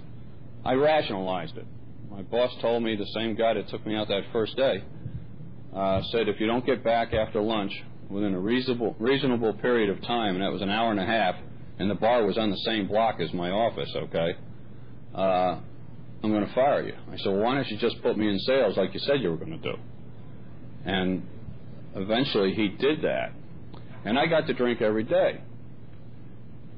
I rationalized it. My boss told me, the same guy that took me out that first day, said if you don't get back after lunch within a reasonable period of time, and that was an hour and a half, and the bar was on the same block as my office, okay, I'm going to fire you. I said, well, why don't you just put me in sales like you said you were going to do? And eventually he did that. And I got to drink every day.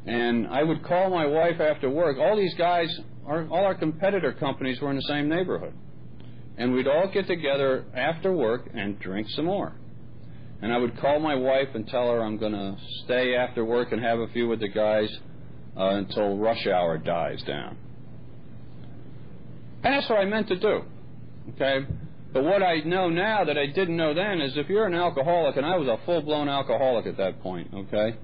And I would call my wife after work. All these guys, all our competitor companies were in the same neighborhood. And we'd all get together after work and drink some more. And I would call my wife and tell her I'm going to stay after work and have a few with the guys until rush hour dies down. And that's what I meant to do. Okay? But what I know now that I didn't know then is if you're an alcoholic, and I was a full-blown alcoholic at that point, okay?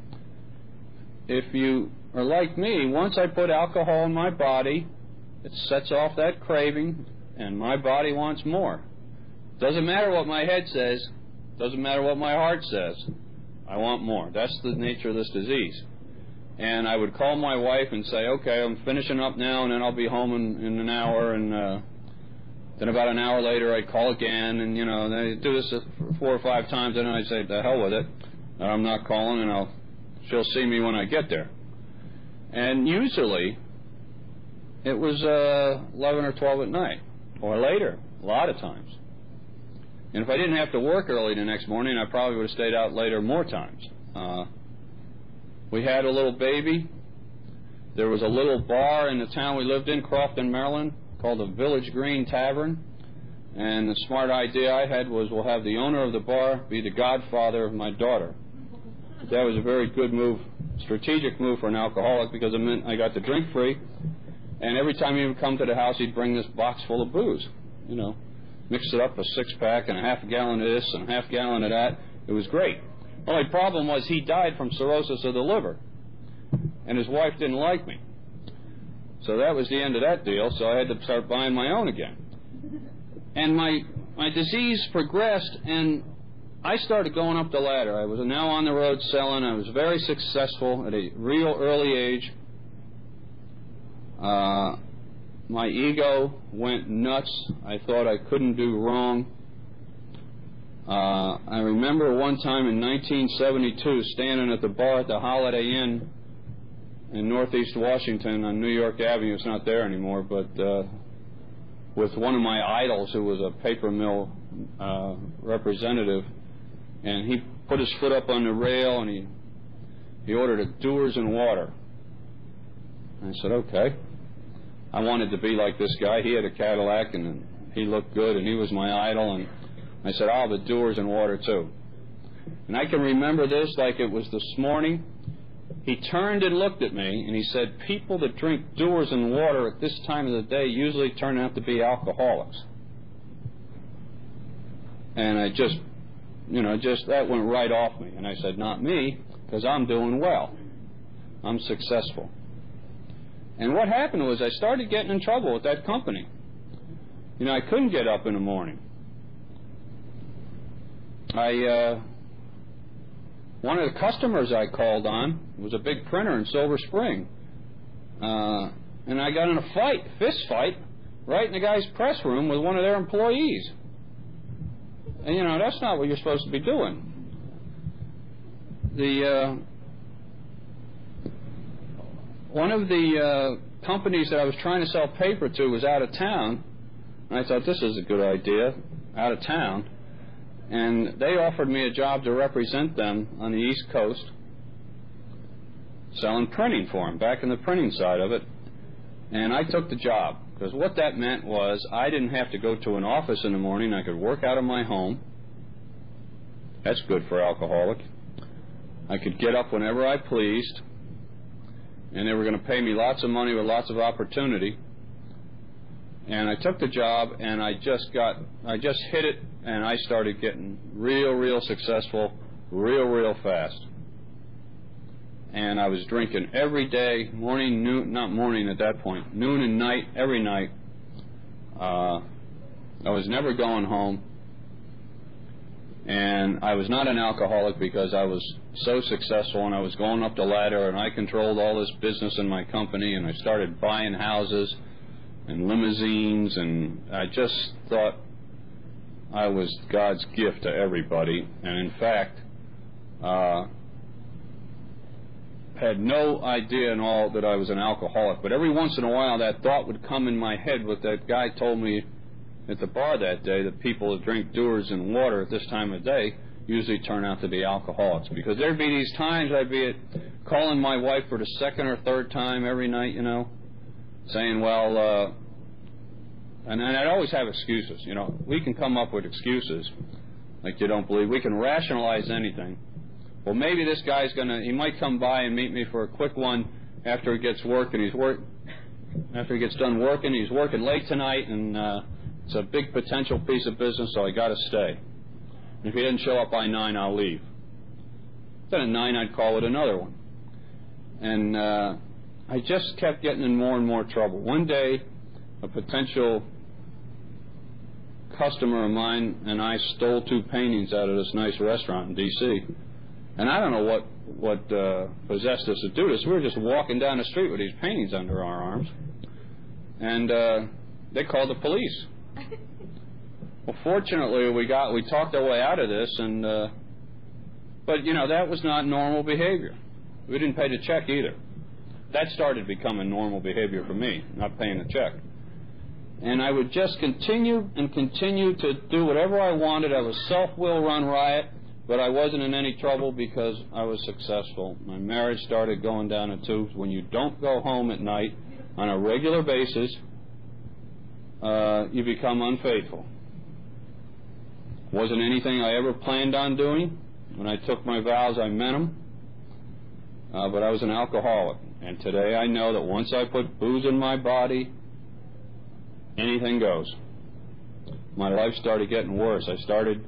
If you are like me, once I put alcohol in my body, it sets off that craving, and my body wants more. Doesn't matter what my head says. Doesn't matter what my heart says. I want more. That's the nature of this disease. And I would call my wife and say, okay, I'm finishing up now, and then I'll be home in an hour, and then about an hour later I'd call again, and, you know, they do this 4 or 5 times, and then I'd say, the hell with it. I'm not calling, and she'll see me when I get there. And usually it was 11 or 12 at night, or later, a lot of times. And if I didn't have to work early the next morning, I probably would have stayed out later more times. We had a little baby. There was a little bar in the town we lived in, Crofton, Maryland, called the Village Green Tavern. And the smart idea I had was we'll have the owner of the bar be the godfather of my daughter. That was a very good move, strategic move for an alcoholic, because it meant I got to drink free. And every time he would come to the house, he'd bring this box full of booze, you know. Mix it up, a 6-pack and a half a gallon of this and a half gallon of that. It was great. Only problem was he died from cirrhosis of the liver, and his wife didn't like me. So that was the end of that deal, so I had to start buying my own again. And my disease progressed, and I started going up the ladder. I was now on the road selling. I was very successful at a real early age. My ego went nuts. I thought I couldn't do wrong. I remember one time in 1972 standing at the bar at the Holiday Inn in Northeast Washington on New York Avenue. It's not there anymore, but with one of my idols who was a paper mill representative, and he put his foot up on the rail and he ordered a Dewar's and water. I said, okay. I wanted to be like this guy. He had a Cadillac, and he looked good, and he was my idol. And I said, I'll have a Dewar's and water, too. And I can remember this like it was this morning. He turned and looked at me, and he said, people that drink Dewar's and water at this time of the day usually turn out to be alcoholics. And I just just that went right off me. And I said, not me, because I'm doing well. I'm successful. And what happened was I started getting in trouble with that company. I couldn't get up in the morning. One of the customers I called on was a big printer in Silver Spring. And I got in a fist fight, right in the guy's press room with one of their employees. And, that's not what you're supposed to be doing. One of the companies that I was trying to sell paper to was out of town, and I thought, this is a good idea, out of town. And they offered me a job to represent them on the East Coast, selling printing for them, back in the printing side of it. And I took the job, because what that meant was I didn't have to go to an office in the morning. I could work out of my home. That's good for an alcoholic. I could get up whenever I pleased, and they were going to pay me lots of money with lots of opportunity. And I took the job, and I just hit it, and I started getting real successful, real fast. And I was drinking every day, morning, noon, not morning at that point, noon and night, every night. I was never going home. And I was not an alcoholic because I was so successful, and I was going up the ladder, and I controlled all this business in my company, and I started buying houses and limousines, and I just thought I was God's gift to everybody. And in fact, had no idea in all that I was an alcoholic. But every once in a while that thought would come in my head. What that guy told me at the bar that day, that people that drink Dewar's and water at this time of day usually turn out to be alcoholics. Because there'd be these times I'd be calling my wife for the second or third time every night, saying, well, and I'd always have excuses. We can come up with excuses like you don't believe. We can rationalize anything. Well, maybe this guy's he might come by and meet me for a quick one after he gets after he gets done working. He's working late tonight, and it's a big potential piece of business, so I got to stay. And if he doesn't show up by 9, I'll leave. Then at 9, I'd call it another one. And I just kept getting in more and more trouble. One day, a potential customer of mine and I stole 2 paintings out of this nice restaurant in D.C. And I don't know what possessed us to do this. We were just walking down the street with these paintings under our arms, and they called the police. Well, fortunately, we talked our way out of this, and but that was not normal behavior. We didn't pay the check either. That started becoming normal behavior for me, not paying the check. And I would just continue to do whatever I wanted. I was self-will run riot. But I wasn't in any trouble because I was successful. My marriage started going down the tubes. When you don't go home at night on a regular basis, you become unfaithful. Wasn't anything I ever planned on doing. When I took my vows, I meant them. But I was an alcoholic. And today I know that once I put booze in my body, anything goes. My life started getting worse. I started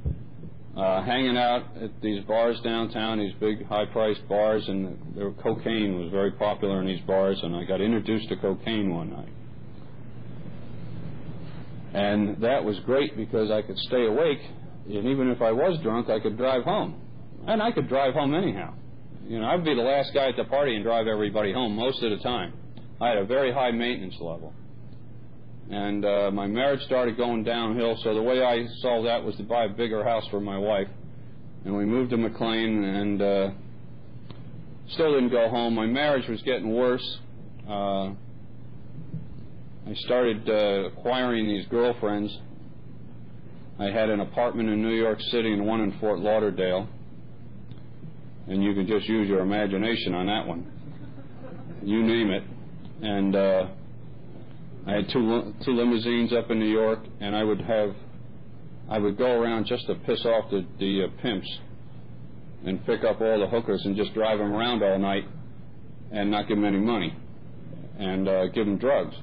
hanging out at these bars downtown, these big high-priced bars, and cocaine was very popular in these bars, and I got introduced to cocaine one night. And that was great because I could stay awake, and even if I was drunk, I could drive home. And I could drive home anyhow. I'd be the last guy at the party and drive everybody home most of the time. I had a very high maintenance level. And my marriage started going downhill, so the way I solved that was to buy a bigger house for my wife. And we moved to McLean, and still didn't go home. My marriage was getting worse. I started acquiring these girlfriends. I had an apartment in New York City and one in Fort Lauderdale. And you can just use your imagination on that one. You name it. And I had two limousines up in New York, and I would go around just to piss off the pimps and pick up all the hookers and just drive them around all night and not give them any money and give them drugs.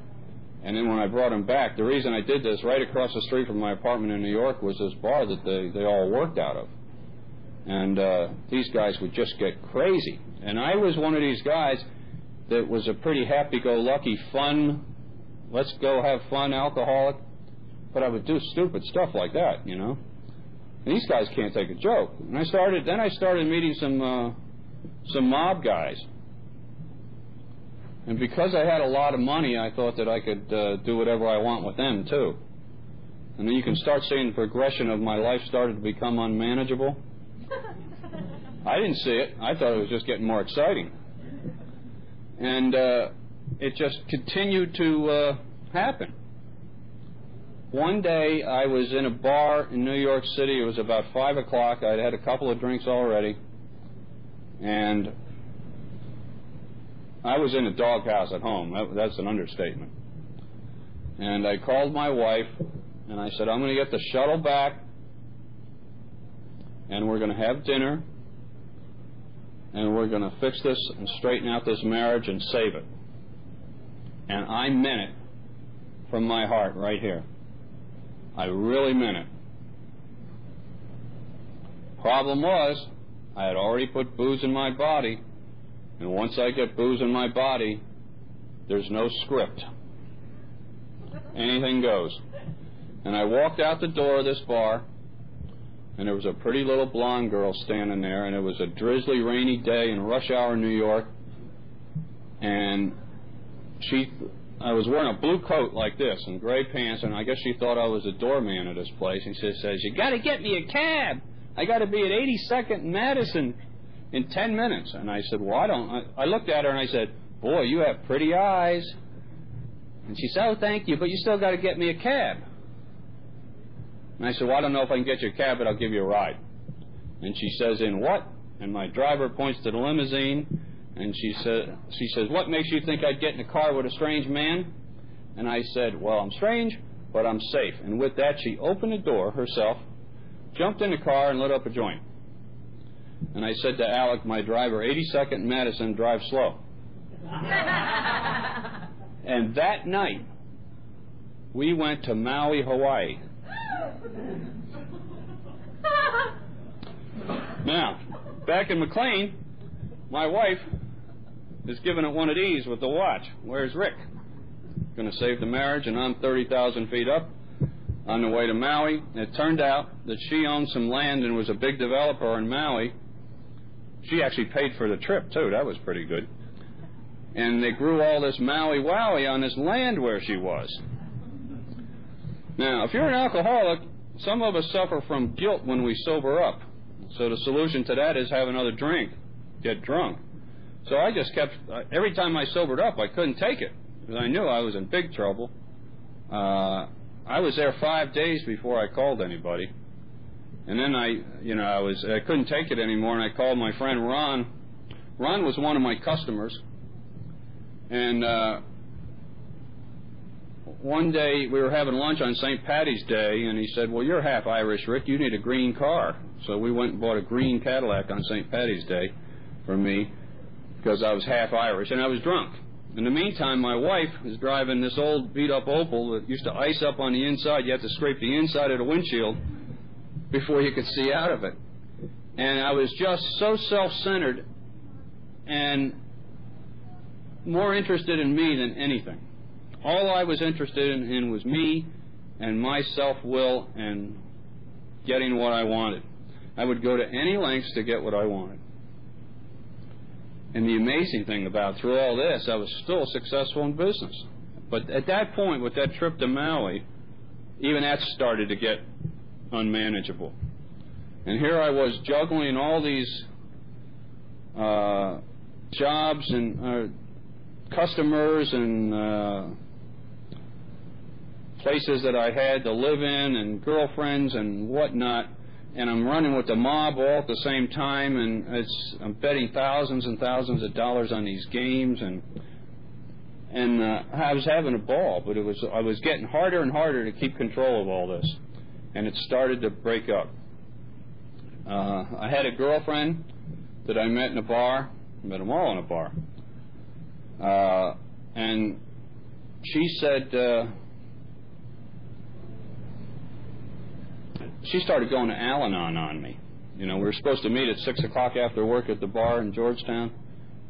And then when I brought them back, the reason I did this, right across the street from my apartment in New York was this bar that they all worked out of. And these guys would just get crazy. And I was one of these guys that was a pretty happy-go-lucky, fun, let's go have fun alcoholic. But I would do stupid stuff like that, you know. And these guys can't take a joke. And I started meeting some mob guys. And because I had a lot of money, I thought that I could do whatever I want with them, too. And then you can start seeing the progression of my life started to become unmanageable. I didn't see it. I thought it was just getting more exciting. And it just continued to happen. One day I was in a bar in New York City. It was about 5 o'clock. I'd had a couple of drinks already. And I was in a doghouse at home. That's an understatement. And I called my wife, and I said, I'm going to get the shuttle back, and we're going to have dinner, and we're going to fix this and straighten out this marriage and save it. And I meant it from my heart right here. I really meant it. Problem was, I had already put booze in my body, and once I get booze in my body, there's no script. Anything goes. And I walked out the door of this bar, and there was a pretty little blonde girl standing there, and it was a drizzly, rainy day in rush hour New York, and I was wearing a blue coat like this and gray pants, and I guess she thought I was a doorman at this place, and she says, you got to get me a cab. I got to be at 82nd and Madison in 10 minutes. And I said, well, I looked at her and I said, boy, you have pretty eyes. And she said, oh, thank you, but you still got to get me a cab. And I said, well, I don't know if I can get you a cab, but I'll give you a ride. And she says, in what? And my driver points to the limousine, and she says, what makes you think I'd get in a car with a strange man? And I said, well, I'm strange, but I'm safe. And with that, she opened the door herself, jumped in the car, and lit up a joint. And I said to Alec, my driver, 82nd and Madison, drive slow. And that night, we went to Maui, Hawaii. Now, back in McLean, my wife is giving it one of these with the watch. Where's Rick? Going to save the marriage, and I'm 30,000 feet up on the way to Maui. It turned out that she owned some land and was a big developer in Maui. She actually paid for the trip, too. That was pretty good. And they grew all this Maui Wowie on this land where she was. Now, if you're an alcoholic, some of us suffer from guilt when we sober up. So the solution to that is have another drink, get drunk. So I just kept, every time I sobered up, I couldn't take it, because I knew I was in big trouble. I was there 5 days before I called anybody. And then I couldn't take it anymore, and I called my friend Ron. Ron was one of my customers. And one day we were having lunch on St. Patty's Day, and he said, well, you're half Irish, Rick. You need a green car. So we went and bought a green Cadillac on St. Patty's Day for me, because I was half Irish, and I was drunk. In the meantime, my wife was driving this old beat-up Opel that used to ice up on the inside. You had to scrape the inside of the windshield before you could see out of it. And I was just so self-centered and more interested in me than anything. All I was interested in was me and my self-will and getting what I wanted. I would go to any lengths to get what I wanted. And the amazing thing about through all this, I was still successful in business. But at that point, with that trip to Maui, even that started to get unmanageable. And here I was juggling all these jobs and customers and places that I had to live in and girlfriends and whatnot. And I'm running with the mob all at the same time, and I'm betting thousands and thousands of dollars on these games, and I was having a ball, but I was getting harder and harder to keep control of all this, and it started to break up. I had a girlfriend that I met in a bar. I met them all in a bar, and she said. She started going to Al-Anon on me. You know, we were supposed to meet at 6 o'clock after work at the bar in Georgetown,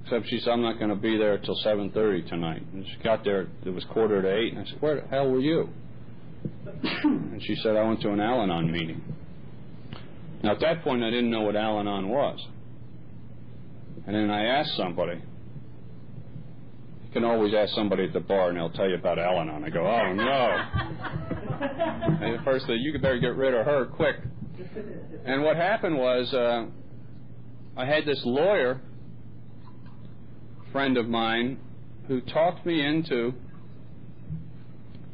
except she said, I'm not going to be there till 7:30 tonight. And she got there, it was 7:45, and I said, where the hell were you? And she said, I went to an Al-Anon meeting. Now, at that point, I didn't know what Al-Anon was. And then I asked somebody. You can always ask somebody at the bar, and they'll tell you about Al-Anon. I go, oh, no. And the first thing, you better get rid of her quick. And what happened was I had this lawyer friend of mine who talked me into,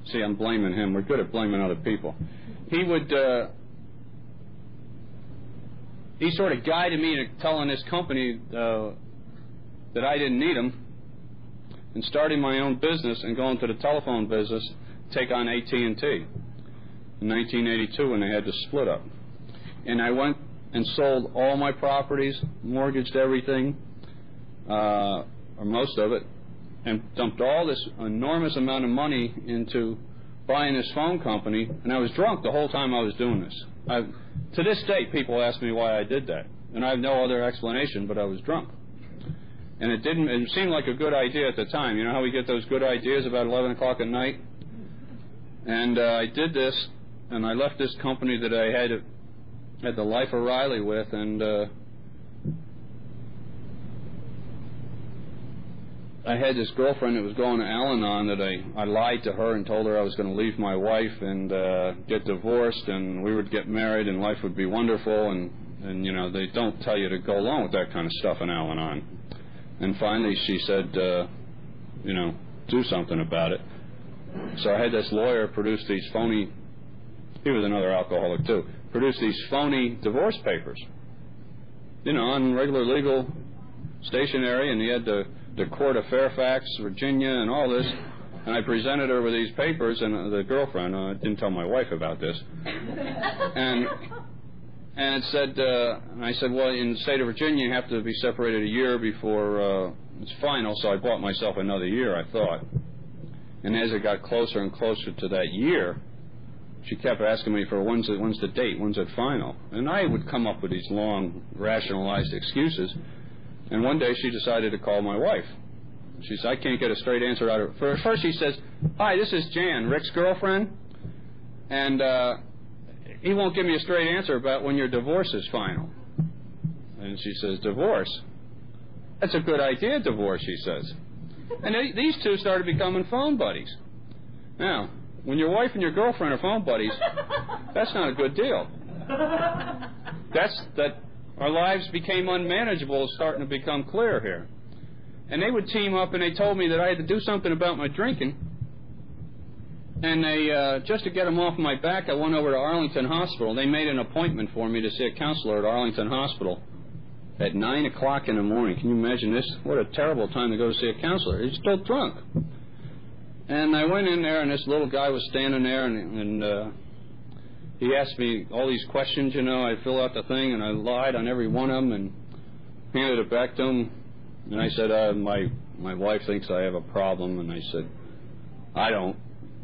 see, I'm blaming him. We're good at blaming other people. He would, he sort of guided me to telling this company that I didn't need him and starting my own business and going to the telephone business to take on AT&T in 1982 when they had to split up. And I went and sold all my properties, mortgaged everything, or most of it, and dumped all this enormous amount of money into buying this phone company, and I was drunk the whole time I was doing this. To this day, people ask me why I did that, and I have no other explanation, but I was drunk. And it seemed like a good idea at the time. You know how we get those good ideas about 11 o'clock at night? And I did this, and I left this company that I had the Life of Riley with, and I had this girlfriend that was going to Al-Anon that I lied to her and told her I was going to leave my wife and get divorced, and we would get married and life would be wonderful, and you know, they don't tell you to go along with that kind of stuff in Al-Anon. And finally she said, you know, do something about it. So I had this lawyer produce these phony, he was another alcoholic too, produce these phony divorce papers, you know, on regular legal stationery, and he had the court of Fairfax, Virginia, and all this, and I presented her with these papers, and the girlfriend, I didn't tell my wife about this, and it said, and I said, well, in the state of Virginia, you have to be separated a year before it's final, so I bought myself another year, I thought. And as it got closer and closer to that year, she kept asking me for when's the date, when's it final? And I would come up with these long, rationalized excuses. And one day she decided to call my wife. She said, I can't get a straight answer out of her. First she says, hi, this is Jan, Rick's girlfriend. And he won't give me a straight answer about when your divorce is final. And she says, divorce? That's a good idea, divorce, she says. And these two started becoming phone buddies. Now, when your wife and your girlfriend are phone buddies, that's not a good deal. That our lives became unmanageable is starting to become clear here. And they would team up, and they told me that I had to do something about my drinking. And they, just to get them off my back, I went over to Arlington Hospital. They made an appointment for me to see a counselor at Arlington Hospital at 9 o'clock in the morning. Can you imagine this? What a terrible time to go to see a counselor. He's still drunk. And I went in there, and this little guy was standing there, and he asked me all these questions, you know. I fill out the thing, and I lied on every one of them and handed it back to him. And I said, my wife thinks I have a problem. And I said, I don't.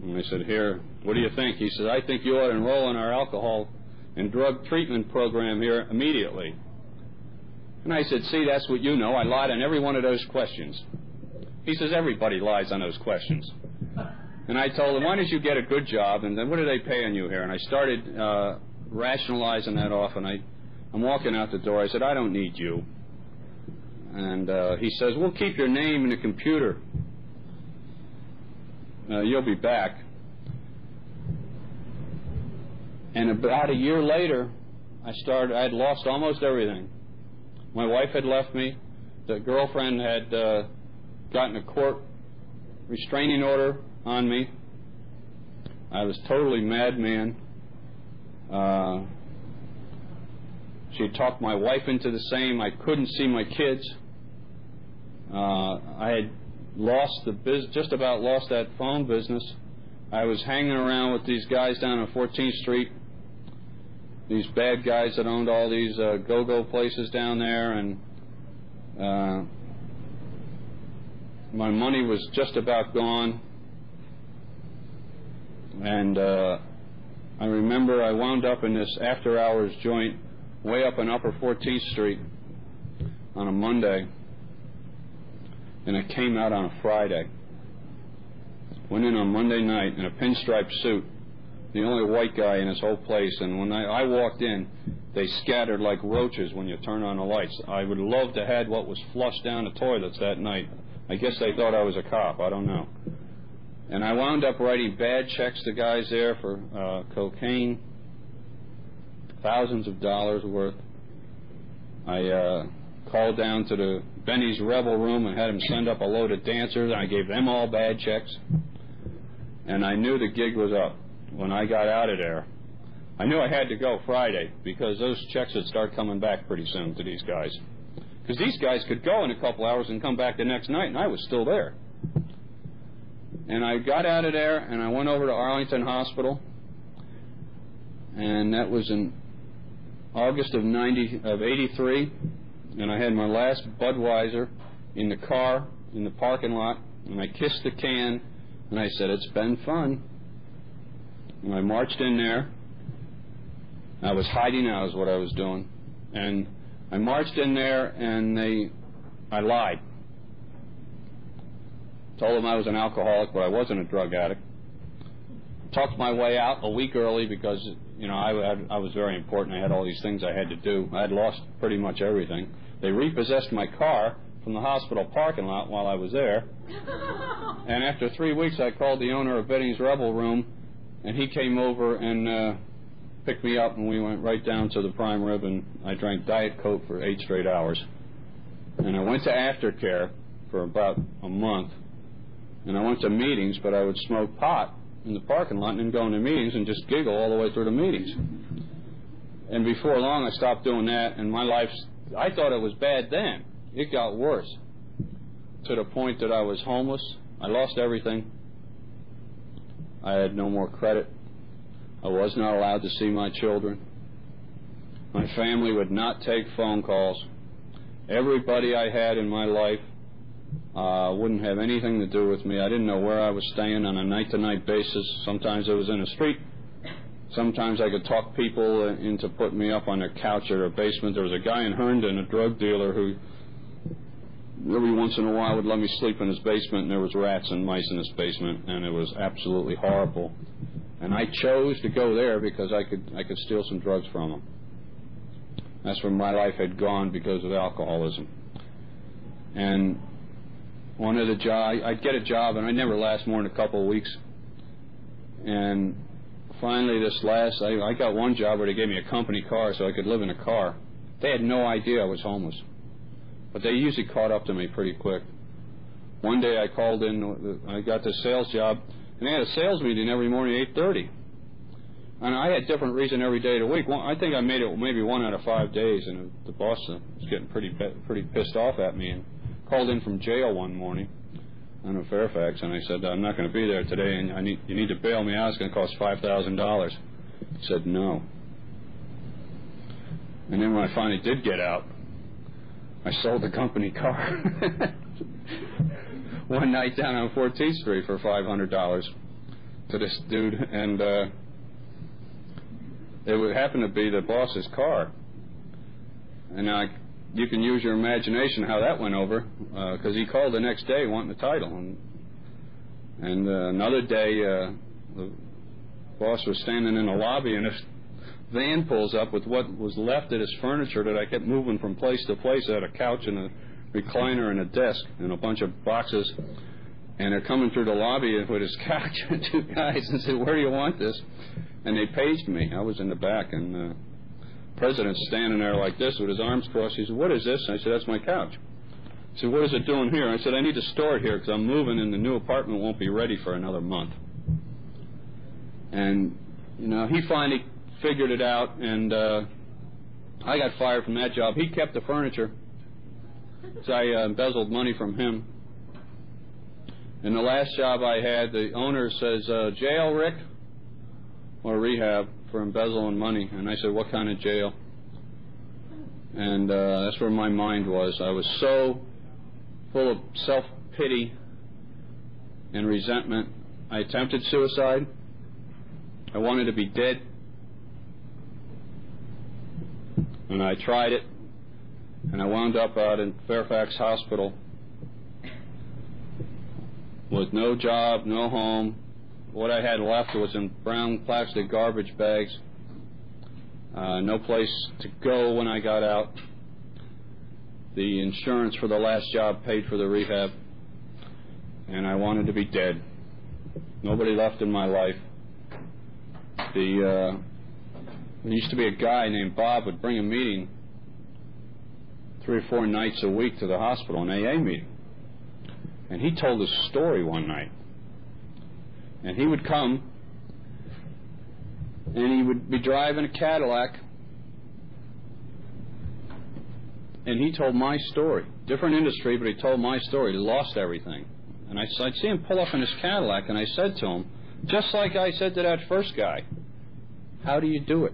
And I said, here, what do you think? He said, I think you ought to enroll in our alcohol and drug treatment program here immediately. And I said, see, that's what you know. I lied on every one of those questions. He says, everybody lies on those questions. And I told him, why don't you get a good job, and then what are they paying you here? And I started rationalizing that off, and I'm walking out the door. I said, I don't need you. And he says, we'll keep your name in the computer. You'll be back. And about a year later, I had lost almost everything. My wife had left me. The girlfriend had gotten a court restraining order on me. I was totally madman. She talked my wife into the same. I couldn't see my kids. I had lost just about lost that phone business. I was hanging around with these guys down on 14th Street, these bad guys that owned all these go-go places down there, and my money was just about gone. And I remember I wound up in this after-hours joint way up on Upper 14th Street on a Monday, and I came out on a Friday. Went in on Monday night in a pinstripe suit, the only white guy in this whole place, and when I walked in, they scattered like roaches when you turn on the lights. I would love to have what was flushed down the toilets that night. I guess they thought I was a cop, I don't know. And I wound up writing bad checks to guys there for cocaine, thousands of dollars worth. I called down to the Benny's Rebel Room and had them send up a load of dancers, and I gave them all bad checks. And I knew the gig was up when I got out of there. I knew I had to go Friday because those checks would start coming back pretty soon to these guys. Because these guys could go in a couple hours and come back the next night, and I was still there. And I got out of there, and I went over to Arlington Hospital, and that was in August of 83, and I had my last Budweiser in the car in the parking lot, and I kissed the can, and I said, "It's been fun." And I marched in there. I was hiding out is what I was doing. And I marched in there, and I lied. Told them I was an alcoholic, but I wasn't a drug addict. Talked my way out a week early because, you know, I was very important. I had all these things I had to do. I had lost pretty much everything. They repossessed my car from the hospital parking lot while I was there. And after 3 weeks, I called the owner of Benny's Rebel Room, and he came over and picked me up, and we went right down to the prime rib, and I drank Diet Coke for 8 straight hours. And I went to aftercare for about a month, and I went to meetings, but I would smoke pot in the parking lot and then go into meetings and just giggle all the way through the meetings. And before long, I stopped doing that, and my life, I thought it was bad then. It got worse to the point that I was homeless. I lost everything. I had no more credit. I was not allowed to see my children. My family would not take phone calls. Everybody I had in my life wouldn't have anything to do with me. I didn't know where I was staying on a night-to-night basis. Sometimes it was in a street. Sometimes I could talk people into putting me up on their couch or their basement. There was a guy in Herndon, a drug dealer, who every once in a while would let me sleep in his basement, and there was rats and mice in his basement, and it was absolutely horrible. And I chose to go there because I could steal some drugs from him. That's where my life had gone because of alcoholism. And one of the jobs, I'd get a job, and I'd never last more than a couple of weeks. And finally, I got one job where they gave me a company car so I could live in a car. They had no idea I was homeless, but they usually caught up to me pretty quick. One day I called in, I got this sales job, and they had a sales meeting every morning at 8:30. And I had different reason every day of the week. I think I made it maybe 1 out of 5 days, and the boss was getting pretty pissed off at me, and called in from jail one morning in Fairfax, and I said, "I'm not going to be there today, and you need to bail me out. It's going to cost $5,000. He said, "No." And then when I finally did get out, I sold the company car one night down on 14th Street for $500 to this dude, and it would happen to be the boss's car. And you can use your imagination how that went over, because he called the next day wanting the title. And another day, the boss was standing in the lobby, and this van pulls up with what was left of his furniture that I kept moving from place to place. I had a couch and a recliner and a desk and a bunch of boxes. And they're coming through the lobby with his couch and 2 guys and said, "Where do you want this?" And they paged me. I was in the back, and the president's standing there like this with his arms crossed. He said, "What is this?" And I said, "That's my couch." He said, "What is it doing here?" I said, "I need to store it here because I'm moving, and the new apartment won't be ready for another month." And, you know, he finally figured it out, and I got fired from that job. He kept the furniture, so I embezzled money from him. In the last job I had, the owner says, "Jail, Rick?" Or rehab for embezzling money. And I said, "What kind of jail?" And that's where my mind was. I was so full of self-pity and resentment. I attempted suicide. I wanted to be dead. And I tried it, and I wound up out in Fairfax Hospital with no job, no home. What I had left was in brown plastic garbage bags. No place to go when I got out. The insurance for the last job paid for the rehab, and I wanted to be dead. Nobody left in my life. There used to be a guy named Bob would bring a meeting 3 or 4 nights a week to the hospital, an AA meeting. And he told a story one night. And he would come, and he would be driving a Cadillac, and he told my story. Different industry, but he told my story. He lost everything. And I'd see him pull up in his Cadillac, and I said to him, just like I said to that first guy, how do you do it?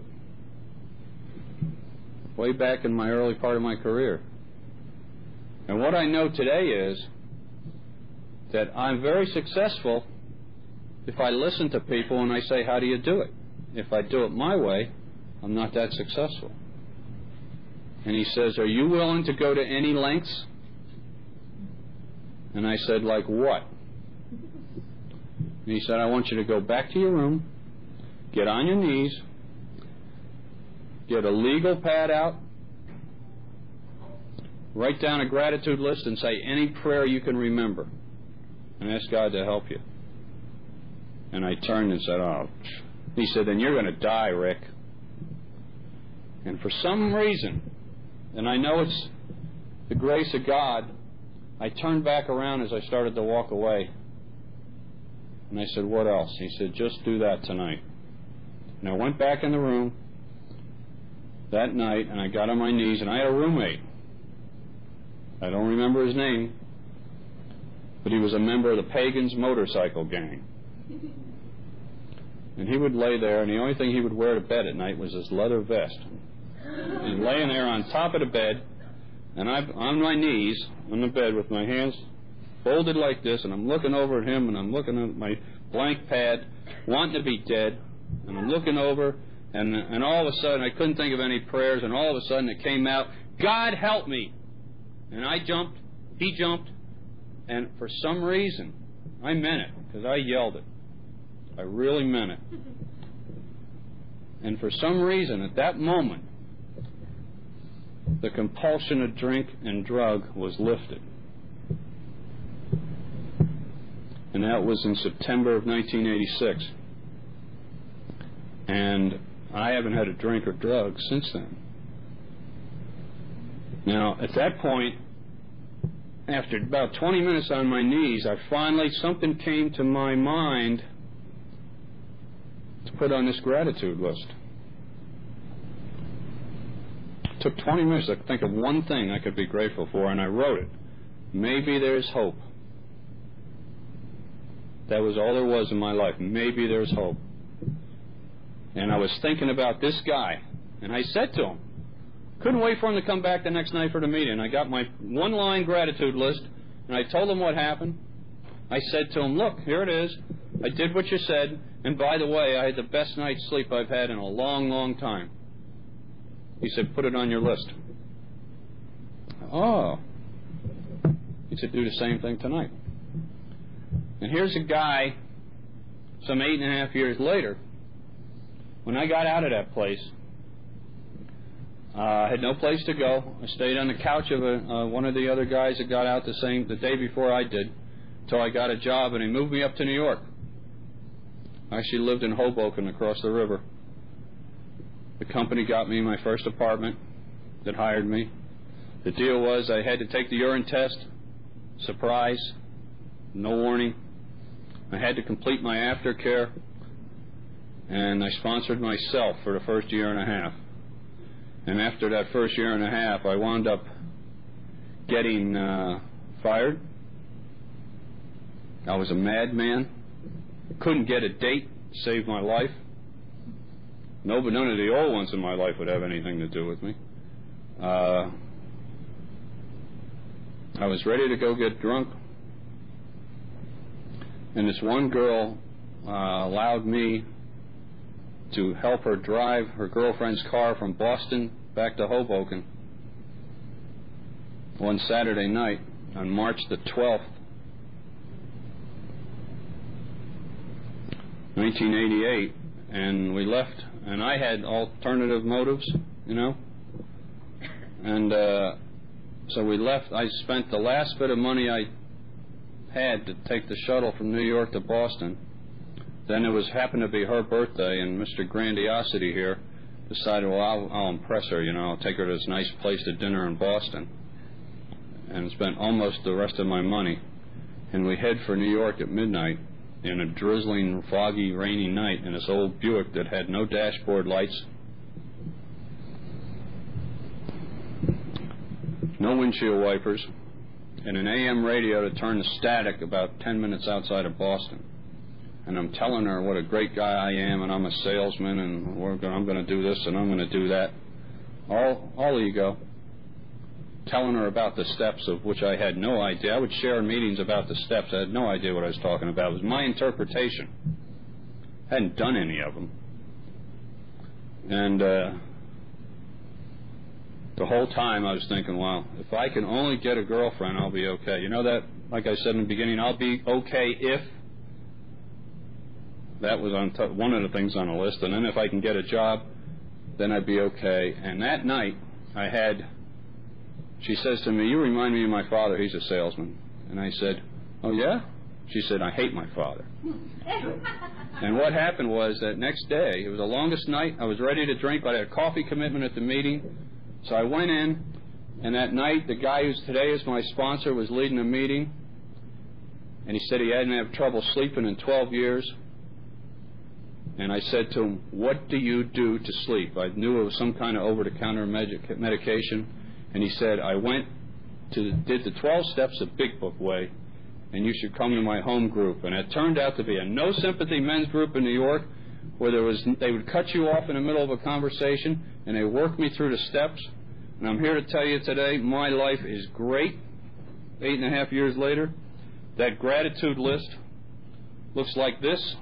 Way back in my early part of my career. And what I know today is that I'm very successful if I listen to people and I say, how do you do it? If I do it my way, I'm not that successful. And he says, are you willing to go to any lengths? And I said, like what? And he said, I want you to go back to your room, get on your knees, get a legal pad out, write down a gratitude list and say any prayer you can remember, and ask God to help you. And I turned and said, oh. He said, then you're going to die, Rick. And for some reason, and I know it's the grace of God, I turned back around as I started to walk away. And I said, what else? He said, just do that tonight. And I went back in the room that night, and I got on my knees, and I had a roommate. I don't remember his name, but he was a member of the Pagans motorcycle gang. And he would lay there, and the only thing he would wear to bed at night was his leather vest. He's laying there on top of the bed, and I'm on my knees on the bed with my hands folded like this, and I'm looking over at him, and I'm looking at my blank pad, wanting to be dead, and I'm looking over, and all of a sudden, I couldn't think of any prayers, and all of a sudden it came out, God help me! And I jumped, he jumped, and for some reason, I meant it, because I yelled it. I really meant it. And for some reason, at that moment, the compulsion to drink and drug was lifted. And that was in September of 1986. And I haven't had a drink or drug since then. Now, at that point, after about 20 minutes on my knees, something came to my mind to put on this gratitude list. It took 20 minutes to think of one thing I could be grateful for, and I wrote it. Maybe there's hope. That was all there was in my life. Maybe there's hope. And I was thinking about this guy, and I said to him, couldn't wait for him to come back the next night for the meeting. I got my one-line gratitude list, and I told him what happened. I said to him, look, here it is. I did what you said, and by the way, I had the best night's sleep I've had in a long, long time. He said, put it on your list. Oh. He said, do the same thing tonight. And here's a guy, some 8.5 years later, when I got out of that place, I had no place to go. I stayed on the couch of one of the other guys that got out the day before I did, until I got a job, and he moved me up to New York. I actually lived in Hoboken across the river. The company got me my first apartment that hired me. The deal was I had to take the urine test, surprise, no warning. I had to complete my aftercare, and I sponsored myself for the first 1.5 years. And after that first 1.5 years, I wound up getting fired. I was a madman. Couldn't get a date to save my life. No, but none of the old ones in my life would have anything to do with me. I was ready to go get drunk. And this one girl allowed me to help her drive her girlfriend's car from Boston back to Hoboken one Saturday night on March the 12th, 1988, and we left, and I had alternative motives, you know, and so we left. I spent the last bit of money I had to take the shuttle from New York to Boston. Then it happened to be her birthday, and Mr. Grandiosity here decided, well, I'll impress her, you know, I'll take her to this nice place to dinner in Boston, and spent almost the rest of my money. And we head for New York at midnight in a drizzling, foggy, rainy night in this old Buick that had no dashboard lights, no windshield wipers, and an AM radio to turn the static about 10 minutes outside of Boston. And I'm telling her what a great guy I am, and I'm a salesman, and I'm going to do this and I'm going to do that. All ego. Telling her about the steps, of which I had no idea. I would share in meetings about the steps. I had no idea what I was talking about. It was my interpretation. I hadn't done any of them. And the whole time I was thinking, well, if I can only get a girlfriend, I'll be okay. You know that, like I said in the beginning, I'll be okay if. That was on one of the things on the list. And then if I can get a job, then I'd be okay. And that night, she says to me, you remind me of my father. He's a salesman. And I said, oh, yeah? She said, I hate my father. And what happened was that next day, it was the longest night. I was ready to drink, but I had a coffee commitment at the meeting. So I went in, and that night, the guy who today is my sponsor was leading a meeting. And he said he hadn't had trouble sleeping in 12 years. And I said to him, what do you do to sleep? I knew it was some kind of over-the-counter medication. And he said, I did the 12 steps the Big Book way, and you should come to my home group. And it turned out to be a no-sympathy men's group in New York, where they would cut you off in the middle of a conversation, and they worked me through the steps. And I'm here to tell you today, my life is great. 8.5 years later, that gratitude list looks like this.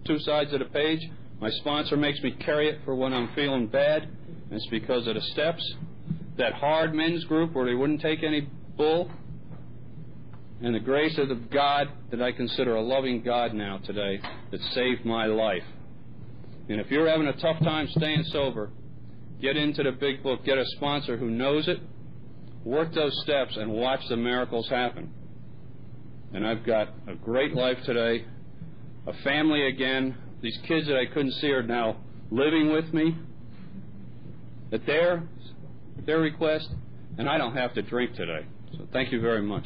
2 sides of the page. My sponsor makes me carry it for when I'm feeling bad, and it's because of the steps. That hard men's group where they wouldn't take any bull, and the grace of the God that I consider a loving God now today that saved my life. And if you're having a tough time staying sober, get into the Big Book, get a sponsor who knows it, work those steps, and watch the miracles happen. And I've got a great life today, a family again. These kids that I couldn't see are now living with me at their request, and I don't have to drink today. So thank you very much.